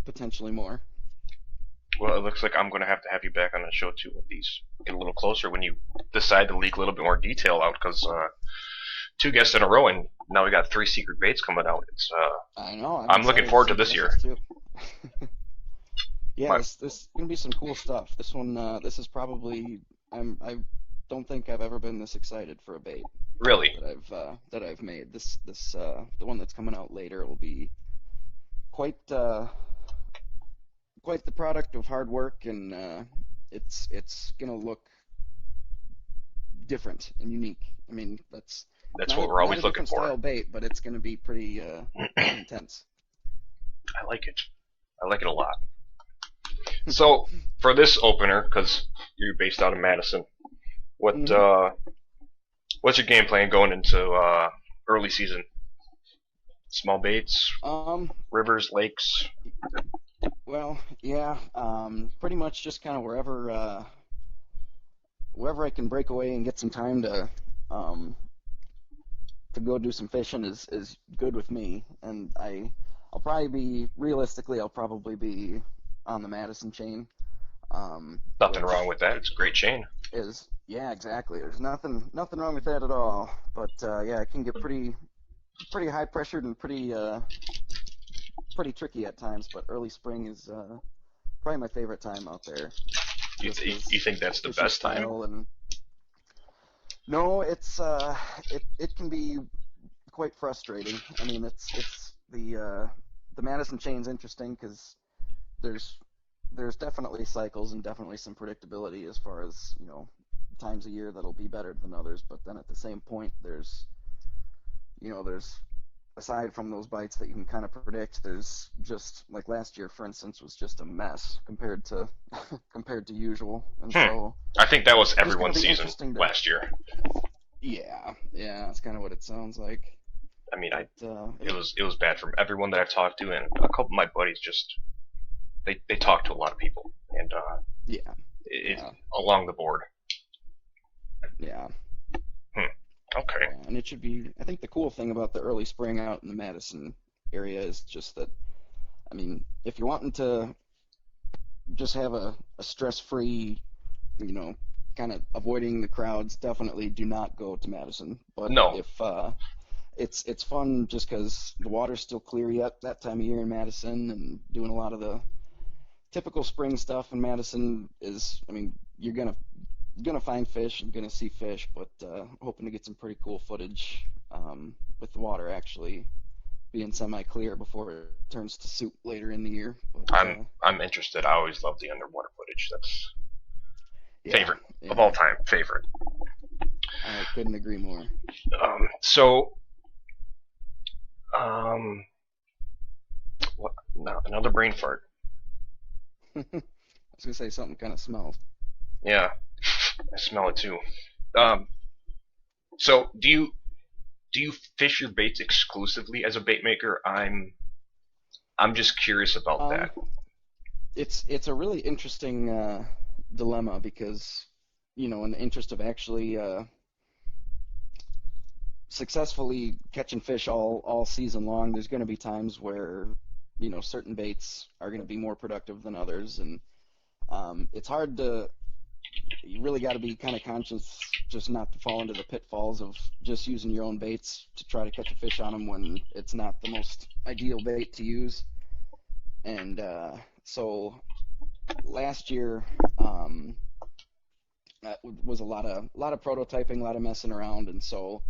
Potentially more. Well, it looks like I'm going to have you back on the show too with these. Get a little closer when you decide to leak a little bit more detail out, because 2 guests in a row, and now we got 3 secret baits coming out. It's I know. I'm looking forward to this year. Too. Yeah, this is gonna be some cool stuff. This one, this is probably I don't think I've ever been this excited for a bait. Really? That I've made. This the one that's coming out later will be quite the product of hard work, and it's gonna look different and unique. I mean, that's what we're always looking for. Style bait, but it's gonna be pretty intense. I like it. I like it a lot. So for this opener, because you're based out of Madison, what's your game plan going into early season? Small baits, rivers, lakes. Well, yeah, pretty much just kind of wherever I can break away and get some time to go do some fishing is good with me. And I'll probably be on the Madison chain. Nothing wrong with that. It's a great chain. Yeah, exactly. There's nothing wrong with that at all. But yeah, it can get pretty high pressured and pretty tricky at times. But early spring is probably my favorite time out there. You think that's the best time? No, it's it can be quite frustrating. I mean, it's the Madison chain's interesting because there's definitely cycles and definitely some predictability as far as, you know, times a year that'll be better than others. But then at the same point, there's aside from those bites that you can kind of predict, there's just like last year, for instance, was just a mess compared to usual. And so I think that was everyone's season last year. Yeah, that's kind of what it sounds like. I mean, it was bad from everyone that I've talked to, and a couple of my buddies just they talk to a lot of people, and along the board. Yeah. Okay. And it should be. I think the cool thing about the early spring out in the Madison area is just that. I mean, if you're wanting to just have a stress-free, you know, kind of avoiding the crowds, definitely do not go to Madison. But no. If it's fun just because the water's still clear yet that time of year in Madison, and doing a lot of the typical spring stuff in Madison is, I mean, you're gonna find fish and gonna see fish, but hoping to get some pretty cool footage with the water actually being semi-clear before it turns to soup later in the year. But, I'm interested. I always love the underwater footage. That's favorite of all time. Favorite. I couldn't agree more. Another brain fart. I was gonna say something kind of smells. Yeah, I smell it too. So do you fish your baits exclusively as a bait maker? I'm just curious about that. It's a really interesting dilemma because, you know, in the interest of actually successfully catching fish all season long, there's going to be times where, you know, certain baits are going to be more productive than others, and it's hard to. You really got to be kind of conscious just not to fall into the pitfalls of just using your own baits to try to catch a fish on them when it's not the most ideal bait to use. And so last year that was a lot of prototyping, a lot of messing around, and so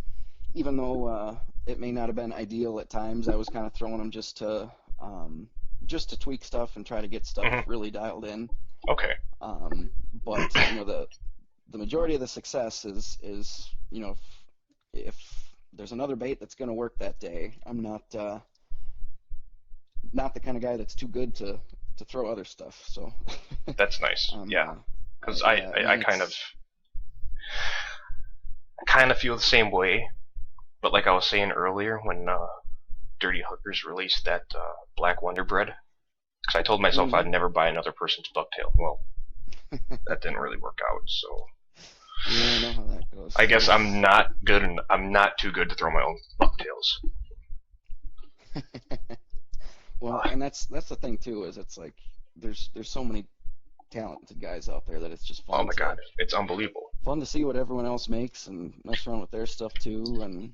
even though it may not have been ideal at times, I was kind of throwing them just to tweak stuff and try to get stuff really dialed in. Okay. But you know, the majority of the success is you know, if there's another bait that's going to work that day, I'm not the kind of guy that's too good to throw other stuff. So that's nice. Yeah, because I kind of feel the same way. But like I was saying earlier, when Dirty Hookers released that Black Wonder Bread, because I told myself I'd never buy another person's bucktail. Well, that didn't really work out, so yeah, I know how that goes. I guess I'm not good, and I'm not too good to throw my own bucktails. Well, and that's the thing too, is it's like there's so many talented guys out there that it's just fun. Oh my god, it's unbelievable. Fun to see what everyone else makes and mess around with their stuff too, and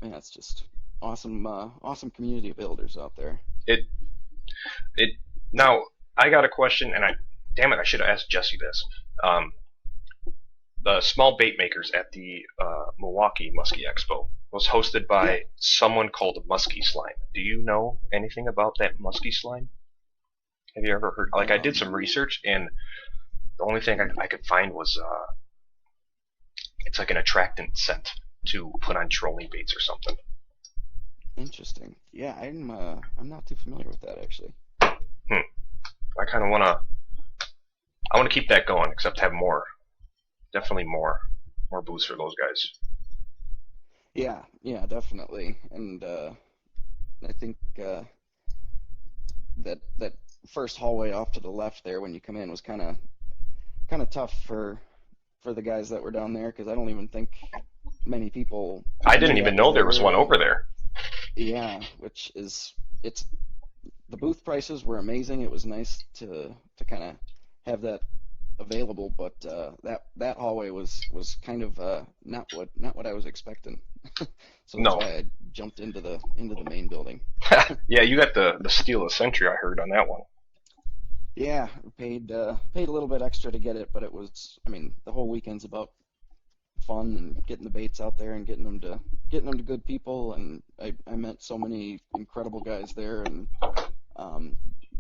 yeah, it's just awesome, awesome community builders out there. It now I got a question, and damn it, I should have asked Jesse this. The small bait makers at the Milwaukee Musky Expo was hosted by someone called Musky Slime. Do you know anything about that Musky Slime? Have you ever heard? Like, I did some research, and the only thing I could find was it's like an attractant scent to put on trolling baits or something. Interesting. Yeah, I'm not too familiar with that actually. I kind of want to keep that going, except have more. Definitely more booze for those guys. Yeah, definitely. And I think that first hallway off to the left there when you come in was kind of tough for the guys that were down there, because I don't even think many people. I didn't even know there was one over there. Yeah, it's the booth prices were amazing. It was nice to kind of have that available, but that hallway was kind of not what I was expecting. So that's why I jumped into the main building. Yeah, you got the steal of the century, I heard, on that one. Yeah, paid a little bit extra to get it, but it was, I mean, the whole weekend's about fun and getting the baits out there and getting them to good people, and I met so many incredible guys there, and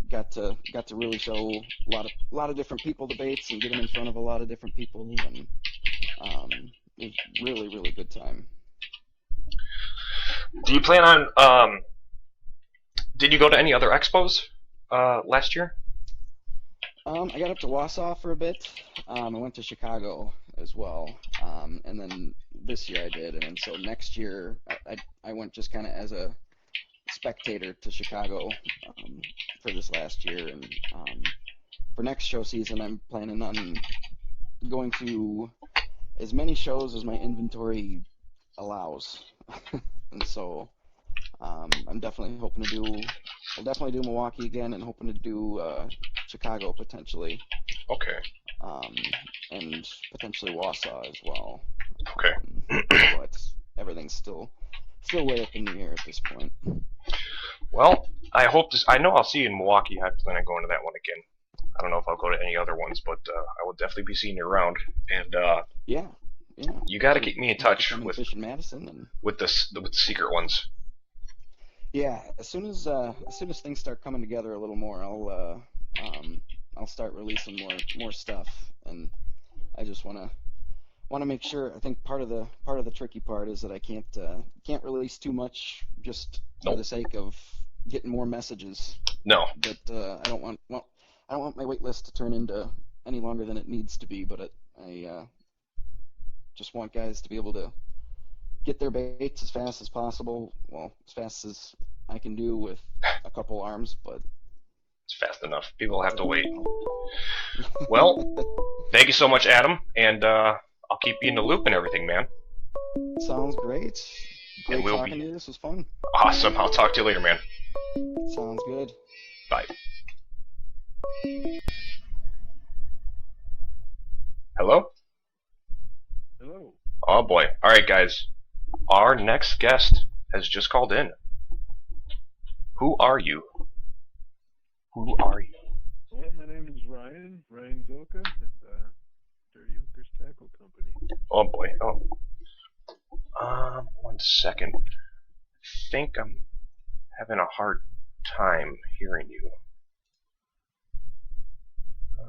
got to really show a lot of different people the baits and get them in front of a lot of different people, and it was really, really good time. Do you plan on did you go to any other expos last year? I got up to Wausau for a bit. I went to Chicago as well, and then this year I did, and then so next year I went just kind of as a spectator to Chicago for this last year, and for next show season I'm planning on going to as many shows as my inventory allows, and so I'm definitely hoping to do. I'll definitely do Milwaukee again, and hoping to do Chicago potentially. Okay. And potentially Wausau as well. Okay. But everything's still way up in the air at this point. Well, I know I'll see you in Milwaukee. I plan on going to that one again. I don't know if I'll go to any other ones, but I will definitely be seeing you around. And yeah. You got to keep me in touch with Fish in Madison and with the secret ones. Yeah, as soon as things start coming together a little more, I'll start releasing more stuff, and I just want to make sure. I think part of the tricky part is that I can't release too much just for the sake of getting more messages. No. But I don't want my wait list to turn into any longer than it needs to be. But I just want guys to be able to get their baits as fast as possible. Well, as fast as I can do with a couple arms, but it's fast enough. People have to wait. Well, thank you so much, Adam, and I'll keep you in the loop and everything, man. Sounds great. Great talking to you. This was fun. Awesome. I'll talk to you later, man. Sounds good. Bye. Hello? Hello. Oh boy. Alright, guys. Our next guest has just called in. Who are you? Who are you? Well, my name is Ryan Zylka at Dirty Hookers Tackle Company. Oh boy. Oh. 1 second. I think I'm having a hard time hearing you.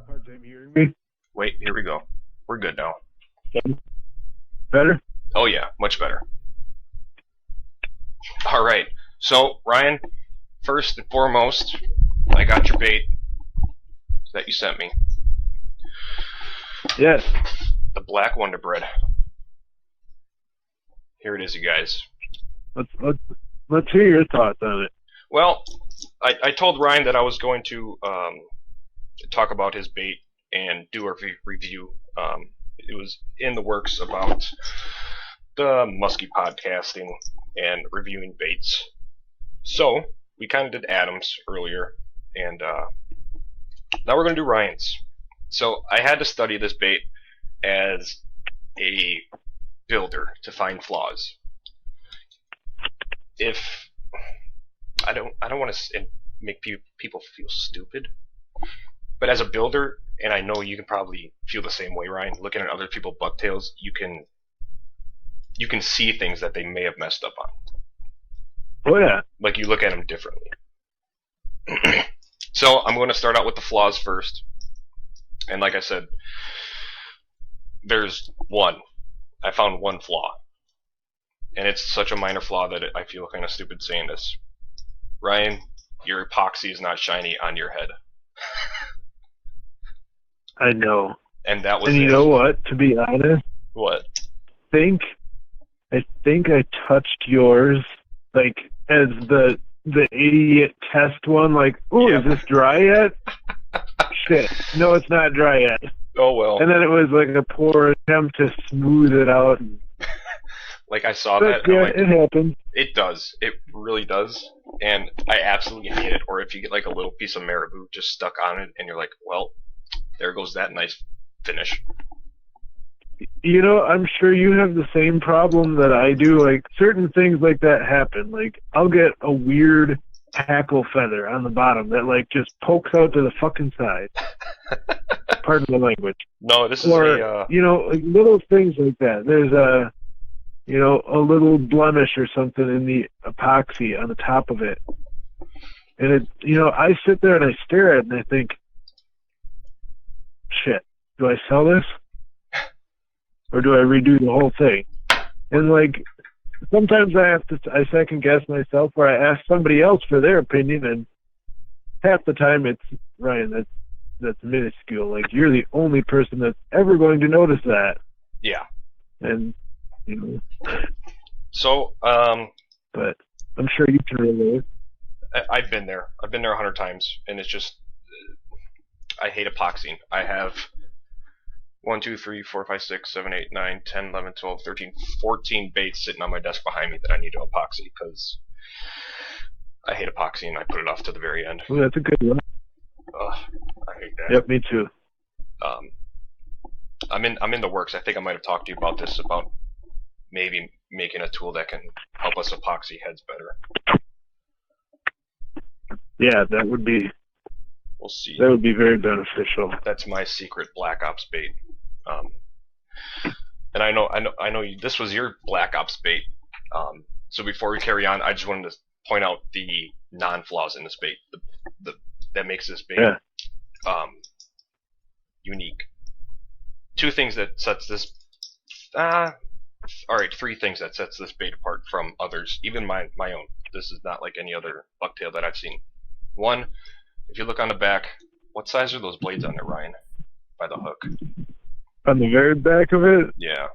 Hard time hearing me? Wait, here we go. We're good now. Better? Oh yeah, much better. Alright, so Ryan, first and foremost, I got your bait that you sent me. Yes. The Black Wonder Bread. Here it is, you guys. Let's hear your thoughts on it. Well, I told Ryan that I was going to talk about his bait and do a review. It was in the works about the Musky podcasting and reviewing baits. So, we kind of did Adam's earlier, and now we're going to do Ryan's. So, I had to study this bait as a builder to find flaws. if I don't want to make people feel stupid, but as a builder, and I know you can probably feel the same way, Ryan, looking at other people's bucktails, you can see things that they may have messed up on. Oh yeah. Like you look at them differently. So I'm going to start out with the flaws first. And like I said, there's one. I found one flaw. And it's such a minor flaw that I feel kind of stupid saying this. Ryan, your epoxy is not shiny on your head. I know. And that was And you know what? To be honest, what? I think I touched yours like as the idiot test one. Like, ooh, Yeah. Is this dry yet? Shit, no, it's not dry yet. Oh well. And then it was like a poor attempt to smooth it out. Like I saw But that. yeah, I'm like, it happens. it does. It really does. And I absolutely hate it. Or if you get like a little piece of marabou just stuck on it, and you're like, well, there goes that nice finish. You know, I'm sure you have the same problem that I do. Like, certain things like that happen. Like, I'll get a weird hackle feather on the bottom that, like, just pokes out to the fucking side. Pardon the language. No, this is Or, you know, like little things like that. There's a little blemish or something in the epoxy on the top of it. And it, you know, I sit there and I stare at it and I think, shit, do I sell this? Or do I redo the whole thing? And like, sometimes I second guess myself, or I ask somebody else for their opinion, and half the time it's, Ryan, that's minuscule. Like, you're the only person that's ever going to notice that. Yeah. And, you know. So, But I'm sure you can relate. I've been there. I've been there 100 times, and it's just, I hate epoxying. I have 1, 2, 3, 4, 5, 6, 7, 8, 9, 10, 11, 12, 13, 14 baits sitting on my desk behind me that I need to epoxy because I hate epoxy and I put it off to the very end. Well, that's a good one. Ugh, I hate that. Yep, me too. I'm in the works. I think I might have talked to you about this, about maybe making a tool that can help us epoxy heads better. Yeah, that would be. We'll see. That would be very beneficial. That's my secret Black Ops bait. And I know this was your Black Ops bait. So before we carry on, I just wanted to point out the non-flaws in this bait. That makes this bait unique. Two things that sets this. Alright, 3 things that sets this bait apart from others, even my own. This is not like any other bucktail that I've seen. 1, if you look on the back, what size are those blades on there, Ryan? By the hook. On the very back of it? Yeah.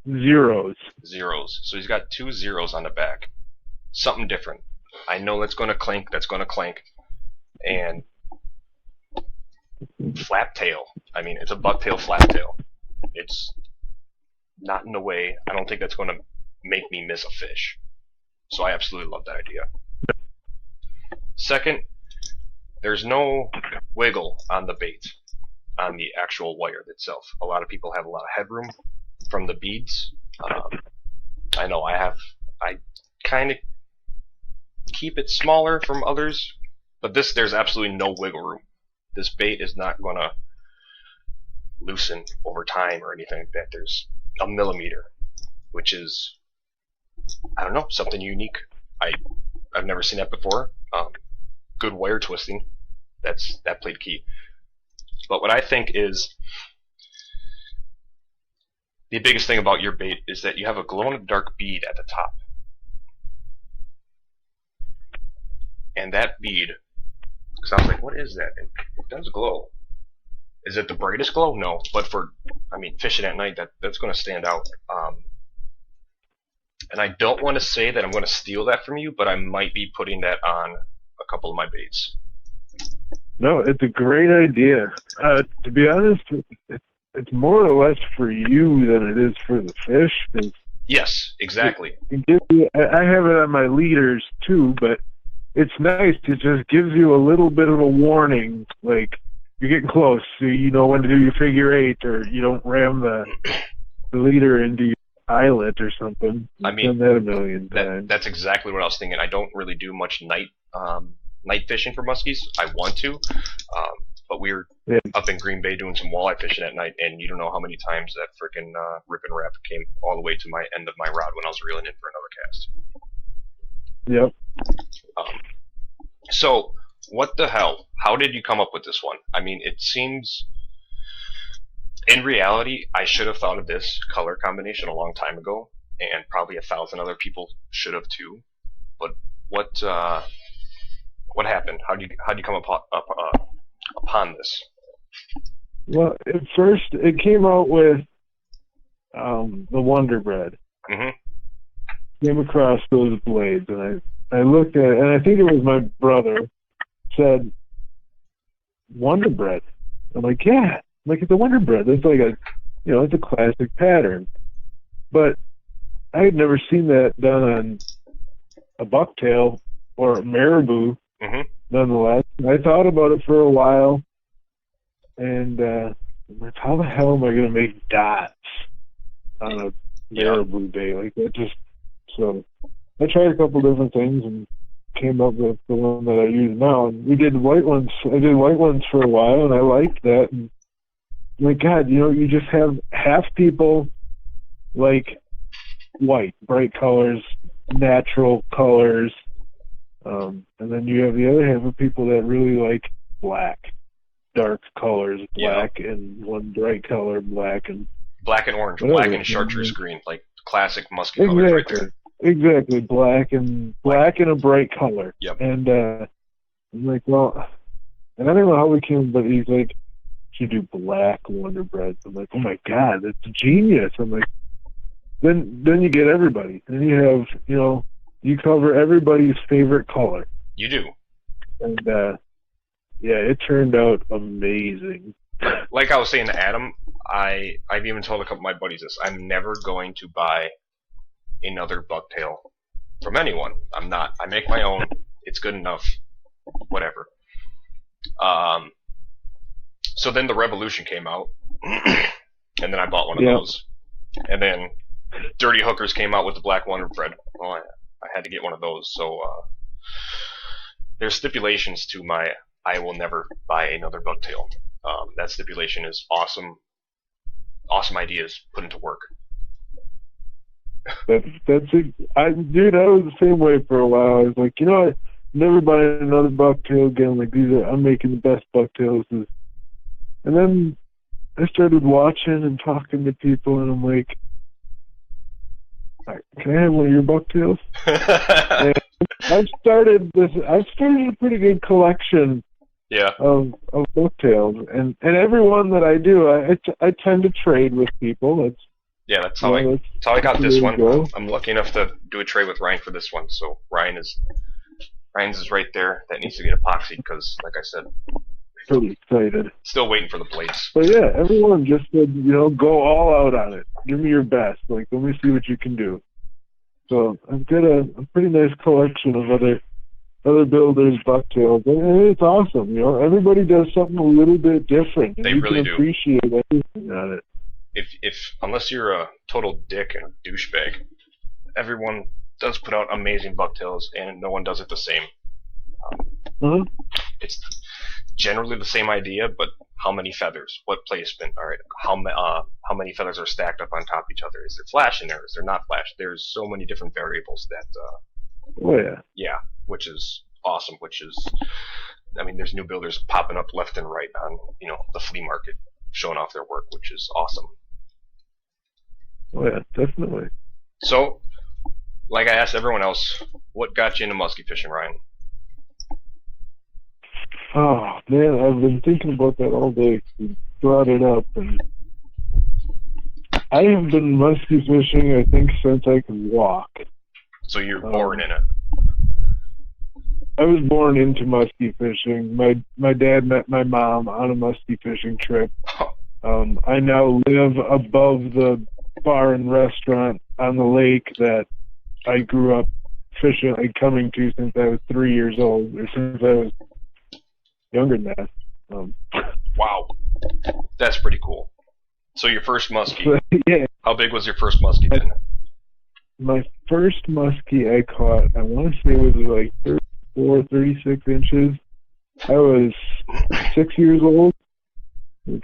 Zeros. Zeros. So he's got 2 zeros on the back. Something different. I know that's going to clink. And flap tail. I mean, it's a bucktail flap tail. It's not in a way. I don't think that's going to make me miss a fish. So I absolutely love that idea. Second, there's no wiggle on the bait, on the actual wire itself. A lot of people have a lot of headroom from the beads. I know I kind of keep it smaller from others, but there's absolutely no wiggle room. This bait is not going to loosen over time or anything like that. There's a millimeter, which is, I don't know, something unique. I've never seen that before. Good wire twisting. That played key. But what I think is the biggest thing about your bait is that you have a glow-in-the-dark bead at the top. And that bead, because I was like, what is that? And it does glow. Is it the brightest glow? No. But for, fishing at night, that's going to stand out. And I don't want to say that I'm going to steal that from you, but I might be putting that on a couple of my baits. No, it's a great idea. To be honest, it's more or less for you than it is for the fish. Yes, exactly. I have it on my leaders too, but it's nice. It just gives you a little bit of a warning, like you're getting close, so you know when to do your figure 8, or you don't ram the leader into eyelet or something. I mean, I've done that a million times. That's exactly what I was thinking. I don't really do much night fishing for muskies. I want to, but we were up in Green Bay doing some walleye fishing at night, and you don't know how many times that frickin' rip and wrap came all the way to my end of my rod when I was reeling in for another cast. Yep. So, what the hell? How did you come up with this one? I mean, it seems... In reality, I should have thought of this color combination a long time ago, and probably 1,000 other people should have too. But what happened? How do you come upon this? Well, at first it came out with the Wonder Bread. Mm-hmm. Came across those blades, and I looked at it, and I think it was my brother said Wonder Bread. I'm like, yeah. Like, it's a Wonder Bread. It's like it's a classic pattern. But I had never seen that done on a bucktail or a marabou, nonetheless. And I thought about it for a while, and I'm like, how the hell am I going to make dots on a marabou bait? Like, that just... So I tried a couple different things and came up with the one that I use now. And we did white ones. I did white ones for a while, and I liked that. And my God, you just have half people like white, bright colors, natural colors, and then you have the other half of people that really like black, dark colors, black and one bright color, black and orange, black and chartreuse green, like classic musky colors right there. Exactly, black and a bright color. Yep. And I'm like, well, and I don't know how we came, but he's like, you do black Wonder Breads. I'm like, oh my God, that's genius. I'm like, then you get everybody. Then you have, you cover everybody's favorite color. You do. And it turned out amazing. Like I was saying to Adam, I've even told a couple of my buddies this. I'm never going to buy another bucktail from anyone. I'm not. I make my own. It's good enough. Whatever. So then the Revolution came out, and then I bought one of those. And then Dirty Hookers came out with the Black Wonder Bread. Well, I had to get one of those. So there's stipulations to my I will never buy another bucktail. That stipulation is awesome ideas put into work. That's it. I was the same way for a while. I was like, I never buy another bucktail again. Like, I'm making the best bucktails. And then I started watching and talking to people, and I'm like, can I have one of your bucktails? And I've started a pretty good collection of bucktails, and every one that I do, I tend to trade with people. That's how I got this one. I'm lucky enough to do a trade with Ryan for this one. So Ryan's is right there. That needs to get epoxied because, like I said, pretty excited. Still waiting for the plates. But yeah, everyone just said, go all out on it. Give me your best. Like, let me see what you can do. So I've got a pretty nice collection of other builders' bucktails, and it's awesome. Everybody does something a little bit different. They really do. Appreciate everything on it. If unless you're a total dick and a douchebag, everyone does put out amazing bucktails, and no one does it the same. It's generally the same idea, but how many feathers? What placement? All right, how many feathers are stacked up on top of each other? Is there flash in there? Is there not flash? There's so many different variables that. Yeah, which is awesome. There's new builders popping up left and right on the flea market, showing off their work, which is awesome. Oh yeah, definitely. So, like I asked everyone else, what got you into musky fishing, Ryan? Oh man, I've been thinking about that all day. You brought it up, and I have been musky fishing, I think, since I could walk. So you're born in it. I was born into musky fishing. My dad met my mom on a musky fishing trip. I now live above the bar and restaurant on the lake that I grew up fishing, coming to since I was 3 years old, or since I was younger than that. Wow, that's pretty cool. So your first muskie. Yeah. How big was your first muskie then? My first muskie I caught, I want to say it was like 34, 36 inches. I was 6 years old.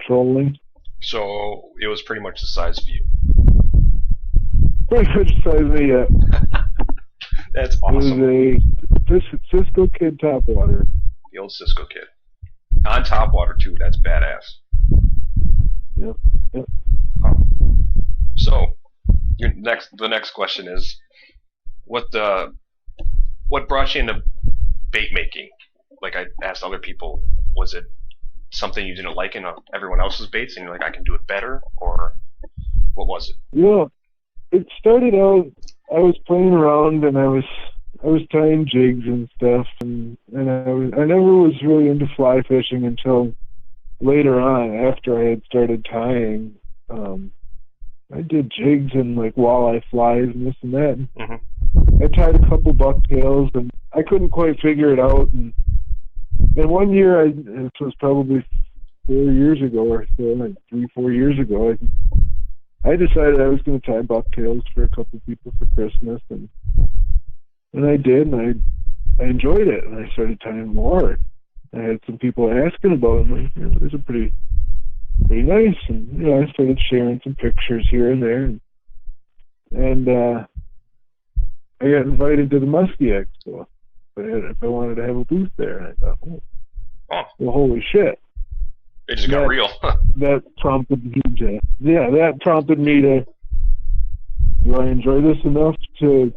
Trolling. So it was pretty much the size of you. Pretty much the size of me, yeah. That's awesome. It was a Cisco Kid topwater. The old Cisco Kid. On topwater too, that's badass. Yep. Huh. So, the next question is, what brought you into bait making? Like I asked other people, was it something you didn't like in everyone else's baits, and you're like, I can do it better, or what was it? Yeah, it started out. I was playing around, and I was tying jigs and stuff, and I never was really into fly fishing until later on, after I had started tying. I did jigs and like walleye flies and this and that. Mm-hmm. I tied a couple bucktails, and I couldn't quite figure it out. And one year, this was probably 4 years ago or so, like 3-4 years ago, I decided I was going to tie bucktails for a couple people for Christmas, and I did, and I enjoyed it, and I started tying more. I had some people asking about them. Like, these are pretty nice, and I started sharing some pictures here and there, and I got invited to the Musky Expo. If I wanted to have a booth there, and I thought, well, holy shit! It just got real. That prompted me to, do I enjoy this enough to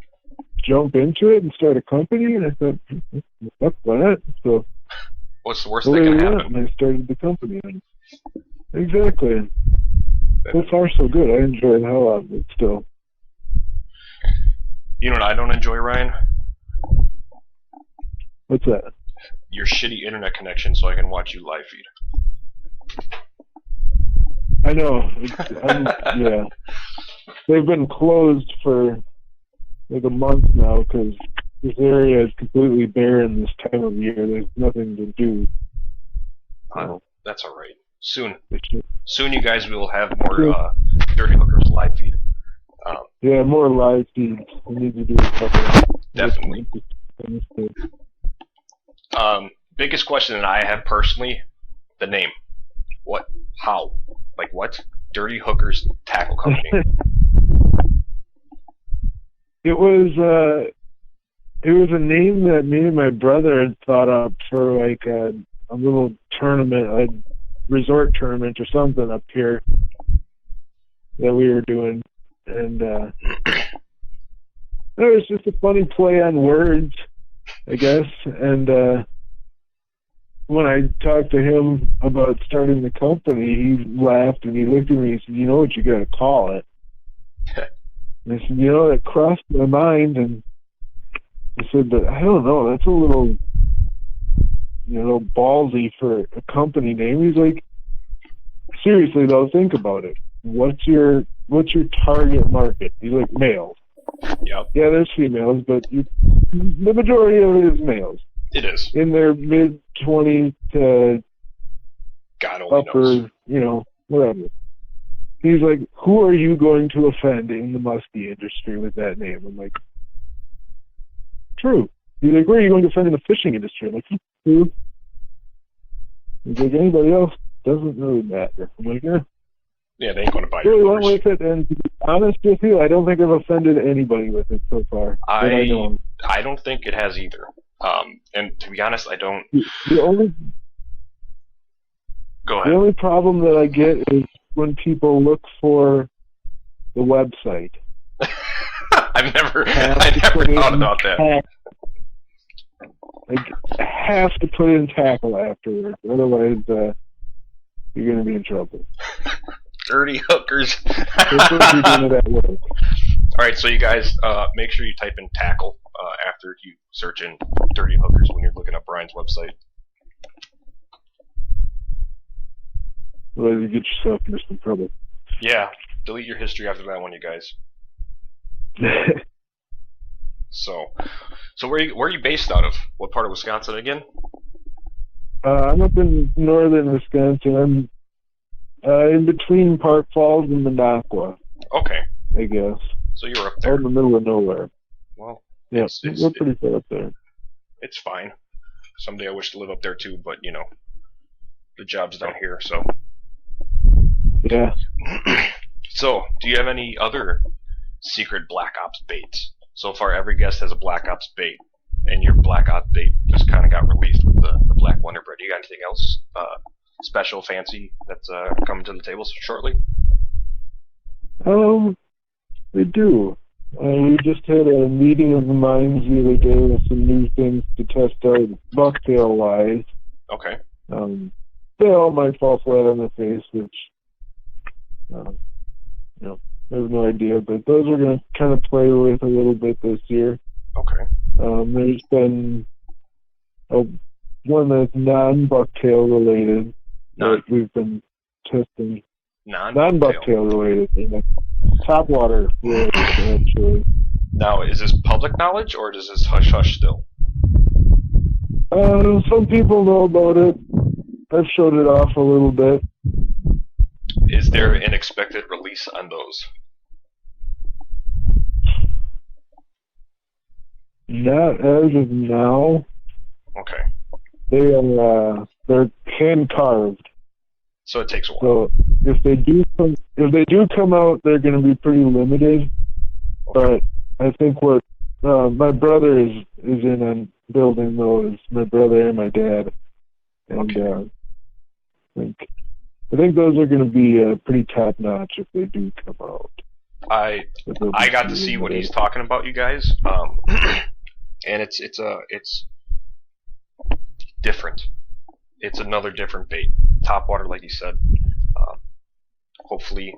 jump into it and start a company? And I thought, fuck, why not? So, what's the worst that can happen? And I started the company. Exactly. So far, so good. I enjoy the hell out of it still. You know what I don't enjoy, Ryan? What's that? Your shitty internet connection so I can watch you live feed. I know. Yeah. They've been closed for like a month now because this area is completely barren this time of year. There's nothing to do. That's all right. Soon you guys will have more Dirty Hookers live feed. Yeah, more live feeds. We need to do a couple. Definitely. Biggest question that I have personally, the name. What? How? Like what? Dirty Hookers Tackle Company. It was a name that me and my brother had thought up for like a little tournament, a resort tournament or something up here that we were doing, and it was just a funny play on words, I guess. And when I talked to him about starting the company, he laughed and he looked at me and said, "You know what you got to call it?" And I said, it crossed my mind, and I said, but I don't know, that's a little, ballsy for a company name. He's like, seriously though, think about it. What's your target market? He's like, males. Yep. Yeah, there's females, but the majority of it is males. It is. In their mid-20s to God only upper, knows. Whatever. He's like, who are you going to offend in the muskie industry with that name? I'm like, true. He's like, where are you going to offend in the fishing industry? I'm like, true. He's like, anybody else doesn't really matter. I'm like, yeah. Yeah, they ain't going to buy really your went with it, and to be honest with you, I don't think I've offended anybody with it so far. I don't think it has either. And to be honest, I don't. Go ahead. The only problem that I get is when people look for the website. I never thought about that. I have to put in tackle afterwards, otherwise you're going to be in trouble. Dirty Hookers. That's what you're doing at work. All right, so you guys make sure you type in tackle after you search in Dirty Hookers when you're looking up Brian's website. Otherwise you get yourself into some trouble. Yeah, delete your history after that one, you guys. So where are you based out of? What part of Wisconsin again? I'm up in northern Wisconsin. I'm In between Park Falls and Minocqua. Okay. I guess. So you're up there. Out in the middle of nowhere. Well, yeah, we're pretty far up there. It's fine. Someday I wish to live up there too, but, the job's down here, so. Yeah. So, do you have any other secret Black Ops baits? So far, every guest has a Black Ops bait, and your Black Ops bait just kind of got released with the Black Wonder Bread. You got anything else special, fancy, that's coming to the table shortly? We do. We just had a meeting of the minds the other day with some new things to test out bucktail-wise. Okay. They all might fall flat on their face, which, I have no idea, but those we're going to kind of play with a little bit this year. Okay. There's been one that's non-bucktail related that we've been testing. Non-bucktail related. Topwater related, actually. Now, is this public knowledge, or is this hush-hush still? Some people know about it. I've showed it off a little bit. Is there an expected release on those? Not as of now. Okay. They're hand carved. So it takes a while. So if they do come out, they're going to be pretty limited. Okay. But I think what my brother is in on building those. My brother and my dad, and okay. I think those are going to be pretty top notch if they do come out. I got to see what he's talking about, you guys, and it's different. It's another different bait. Topwater, like he said. Hopefully,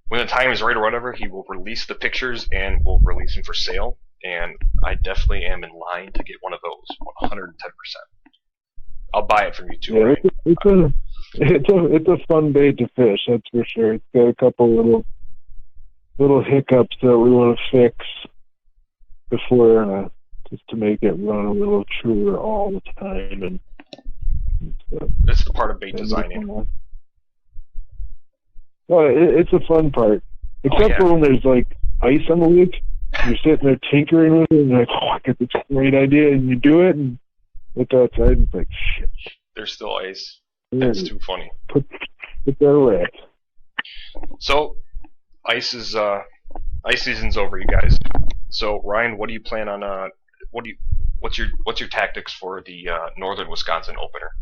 when the time is right or whatever, he will release the pictures and we'll release them for sale. And I definitely am in line to get one of those, 110%. I'll buy it from you too. Yeah, right? It's a fun bait to fish, that's for sure. It's got a couple little hiccups that we want to fix before, just to make it run a little truer all the time. And that's the part of bait designing. Well, it's a fun part, except for when there's like ice on the lake. You're sitting there tinkering with it, and you're like, I got this great idea, and you do it, and look outside, and it's like, shit. There's still ice. That's too funny. Put that away. So, ice season's over, you guys. So, Ryan, what do you plan on? What's your tactics for the Northern Wisconsin opener?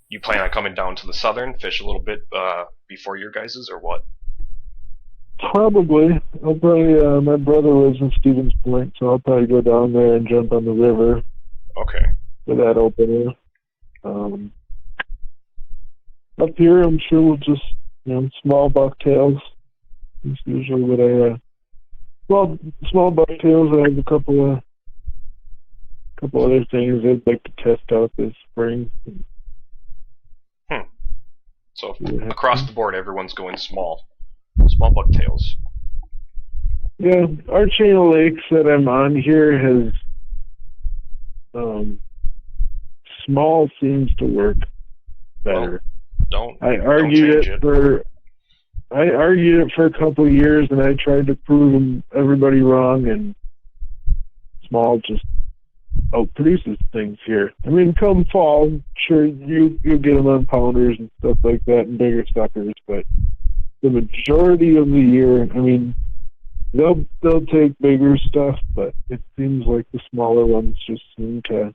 You plan on coming down to the Southern, fish a little bit before your guys's, or what? Probably. I'll probably. My brother lives in Stevens Point, so I'll probably go down there and jump on the river. Okay. For that opener. Up here, I'm sure we'll just, small bucktails. That's usually what small bucktails. I have a couple other things I'd like to test out this spring. So across the board, everyone's going small bucktails. Yeah, our chain of lakes that I'm on here has small seems to work better. Well, I argued it for a couple of years, and I tried to prove everybody wrong, and small just outproduces things here. I mean, come fall, sure you'll get them on pounders and stuff like that, and bigger suckers, but the majority of the year, I mean, they'll take bigger stuff, but it seems like the smaller ones just seem to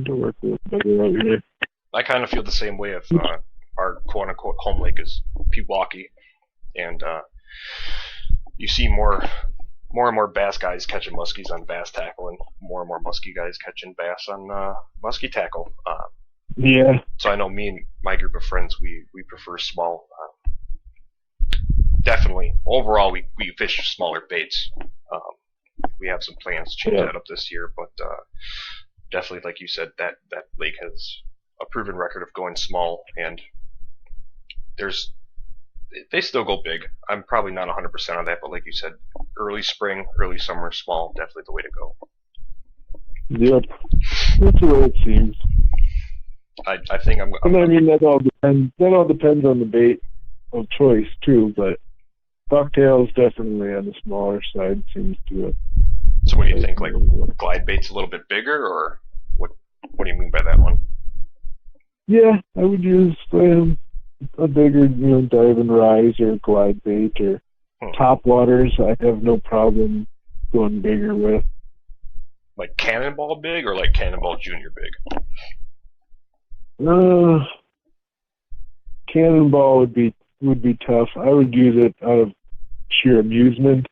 work a little better out here. I kind of feel the same way if our quote-unquote home lake is Milwaukee, and you see more and more bass guys catching muskies on bass tackle, and more muskie guys catching bass on muskie tackle. Yeah. So I know me and my group of friends, we prefer small. Definitely, overall, we fish smaller baits. We have some plans to change that up this year, but definitely, like you said, that lake has a proven record of going small, and they still go big. I'm probably not 100% on that, but like you said, early spring, early summer, small, definitely the way to go. Yep. That's the way it seems. I think I'm. And I mean that all depends. That all depends on the bait of choice too. But bucktail is definitely on the smaller side. Seems to. So what do you think? Like glide bait's a little bit bigger, or what? What do you mean by that one? Yeah, I would use a bigger, dive and rise or glide bait or top waters. I have no problem going bigger with. Like Cannonball big or like Cannonball Junior big? Cannonball would be tough. I would use it out of sheer amusement.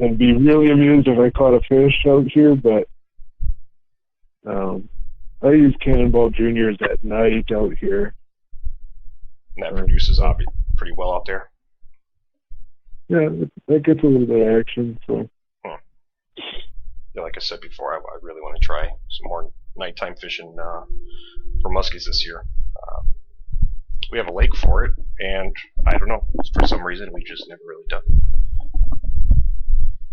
And be really amused if I caught a fish out here, but I use Cannonball Juniors at night out here. And that produces pretty well out there. Yeah, that gets a little bit of action. So, yeah, like I said before, I really want to try some more nighttime fishing for muskies this year. We have a lake for it, and I don't know, for some reason we just never really done it.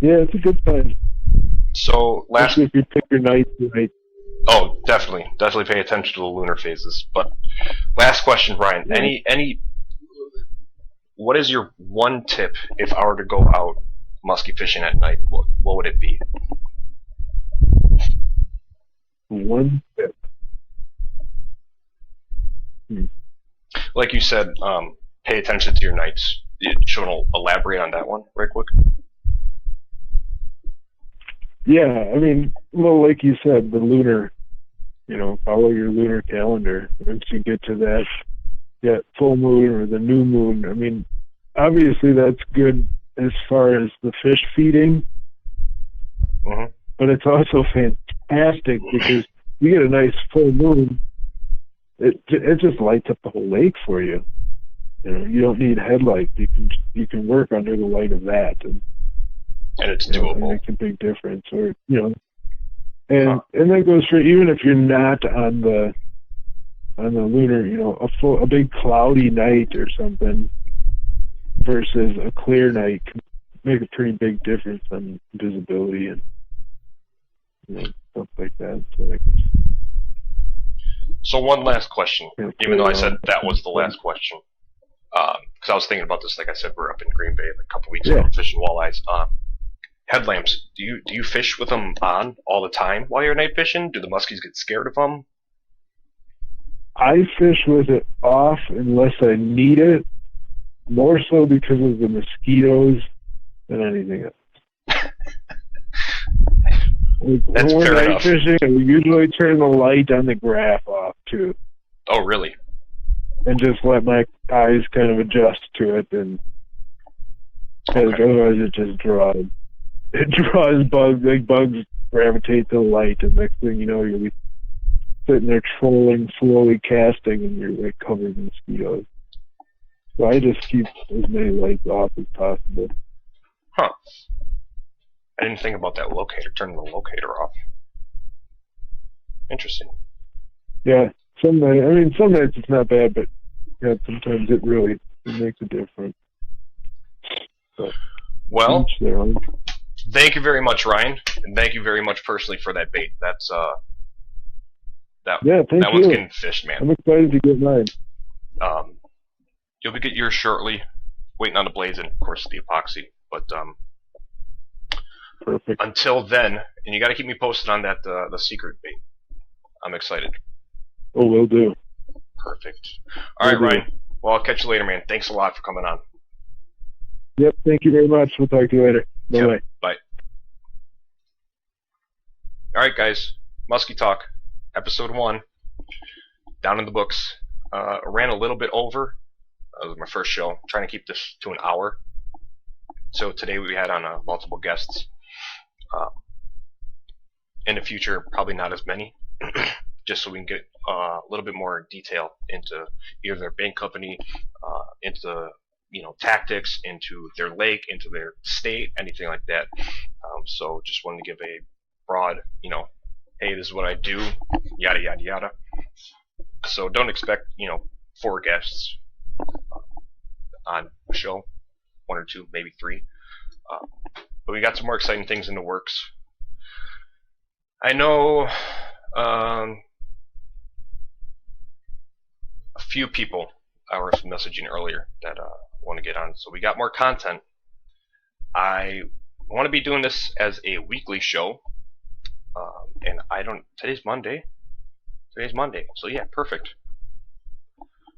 Yeah, it's a good time. So especially if you pick your nights right. Oh, definitely pay attention to the lunar phases. But last question, Ryan. Yeah. Any what is your one tip if I were to go out musky fishing at night? What would it be? One tip. Like you said, pay attention to your nights. You want to elaborate on that one right quick? Yeah, I mean, well, like you said, the lunar, follow your lunar calendar. Once you get to that full moon or the new moon, I mean, obviously that's good as far as the fish feeding, but it's also fantastic because you get a nice full moon. It just lights up the whole lake for you. You don't need headlights. You can work under the light of that, and it's doable. It makes a big difference. Or and that goes for even if you're not on the lunar, a big cloudy night or something versus a clear night can make a pretty big difference on visibility and stuff like that. So one last question, even though I said that was the last question, because I was thinking about this. Like I said, we're up in Green Bay a couple weeks ago fishing walleyes. Headlamps. Do you fish with them on all the time while you're night fishing? Do the muskies get scared of them? I fish with it off unless I need it, more so because of the mosquitoes than anything else. That's when we're fair night enough. fishing, we usually turn the light on the graph off too. Oh, really? And just let my eyes kind of adjust to it, and otherwise it just draws. It draws bugs. Like bugs gravitate to the light, and next thing you know, you'll be sitting there trolling, slowly casting, and you're like covered in mosquitoes. So I just keep as many lights off as possible. Huh. I didn't think about that locator, turning the locator off. Interesting. Yeah, some nights it's not bad, but sometimes it makes a difference. So, well, thank you very much, Ryan, and thank you very much personally for that bait. That's that one's getting fished, man. I'm excited to get mine. You'll be getting yours shortly. Waiting on the blades and of course the epoxy, but perfect. Until then, and you got to keep me posted on that the secret bait. I'm excited. Oh, will do. Perfect. All right, Ryan. Well, I'll catch you later, man. Thanks a lot for coming on. Yep. Thank you very much. We'll talk to you later. Bye. Yep, bye. All right, guys. Musky Talk, episode 1, down in the books. I ran a little bit over. That was my first show. I'm trying to keep this to an hour. So today we had on multiple guests. In the future, probably not as many, just so we can get a little bit more detail into either their bank company, into tactics, into their lake, into their state, anything like that. So just wanted to give a broad, hey, this is what I do, yada yada yada. So don't expect 4 guests on a show, 1 or 2, maybe 3. But we got some more exciting things in the works. I know few people I was messaging earlier that want to get on, so we got more content. I want to be doing this as a weekly show, and today's Monday, so yeah, perfect.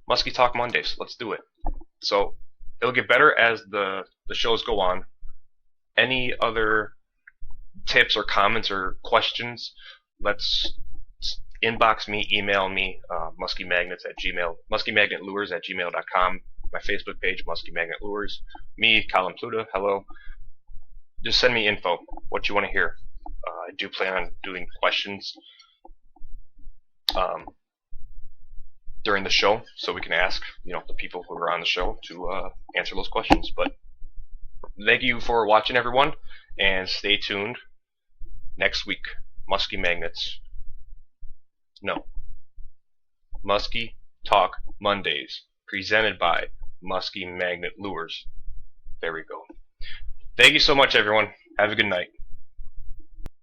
Musky Talk Mondays, let's do it. So it'll get better as the shows go on. Any other tips or comments or questions, let's inbox me, email me, muskymagnetLures@gmail.com, my Facebook page, Musky Magnet Lures, me, Colin Pluta, hello. Just send me info, what you want to hear. I do plan on doing questions during the show, so we can ask, the people who are on the show to answer those questions. But thank you for watching, everyone, and stay tuned next week. Musky Talk Mondays, presented by Musky Magnet Lures. There we go. Thank you so much, everyone. Have a good night.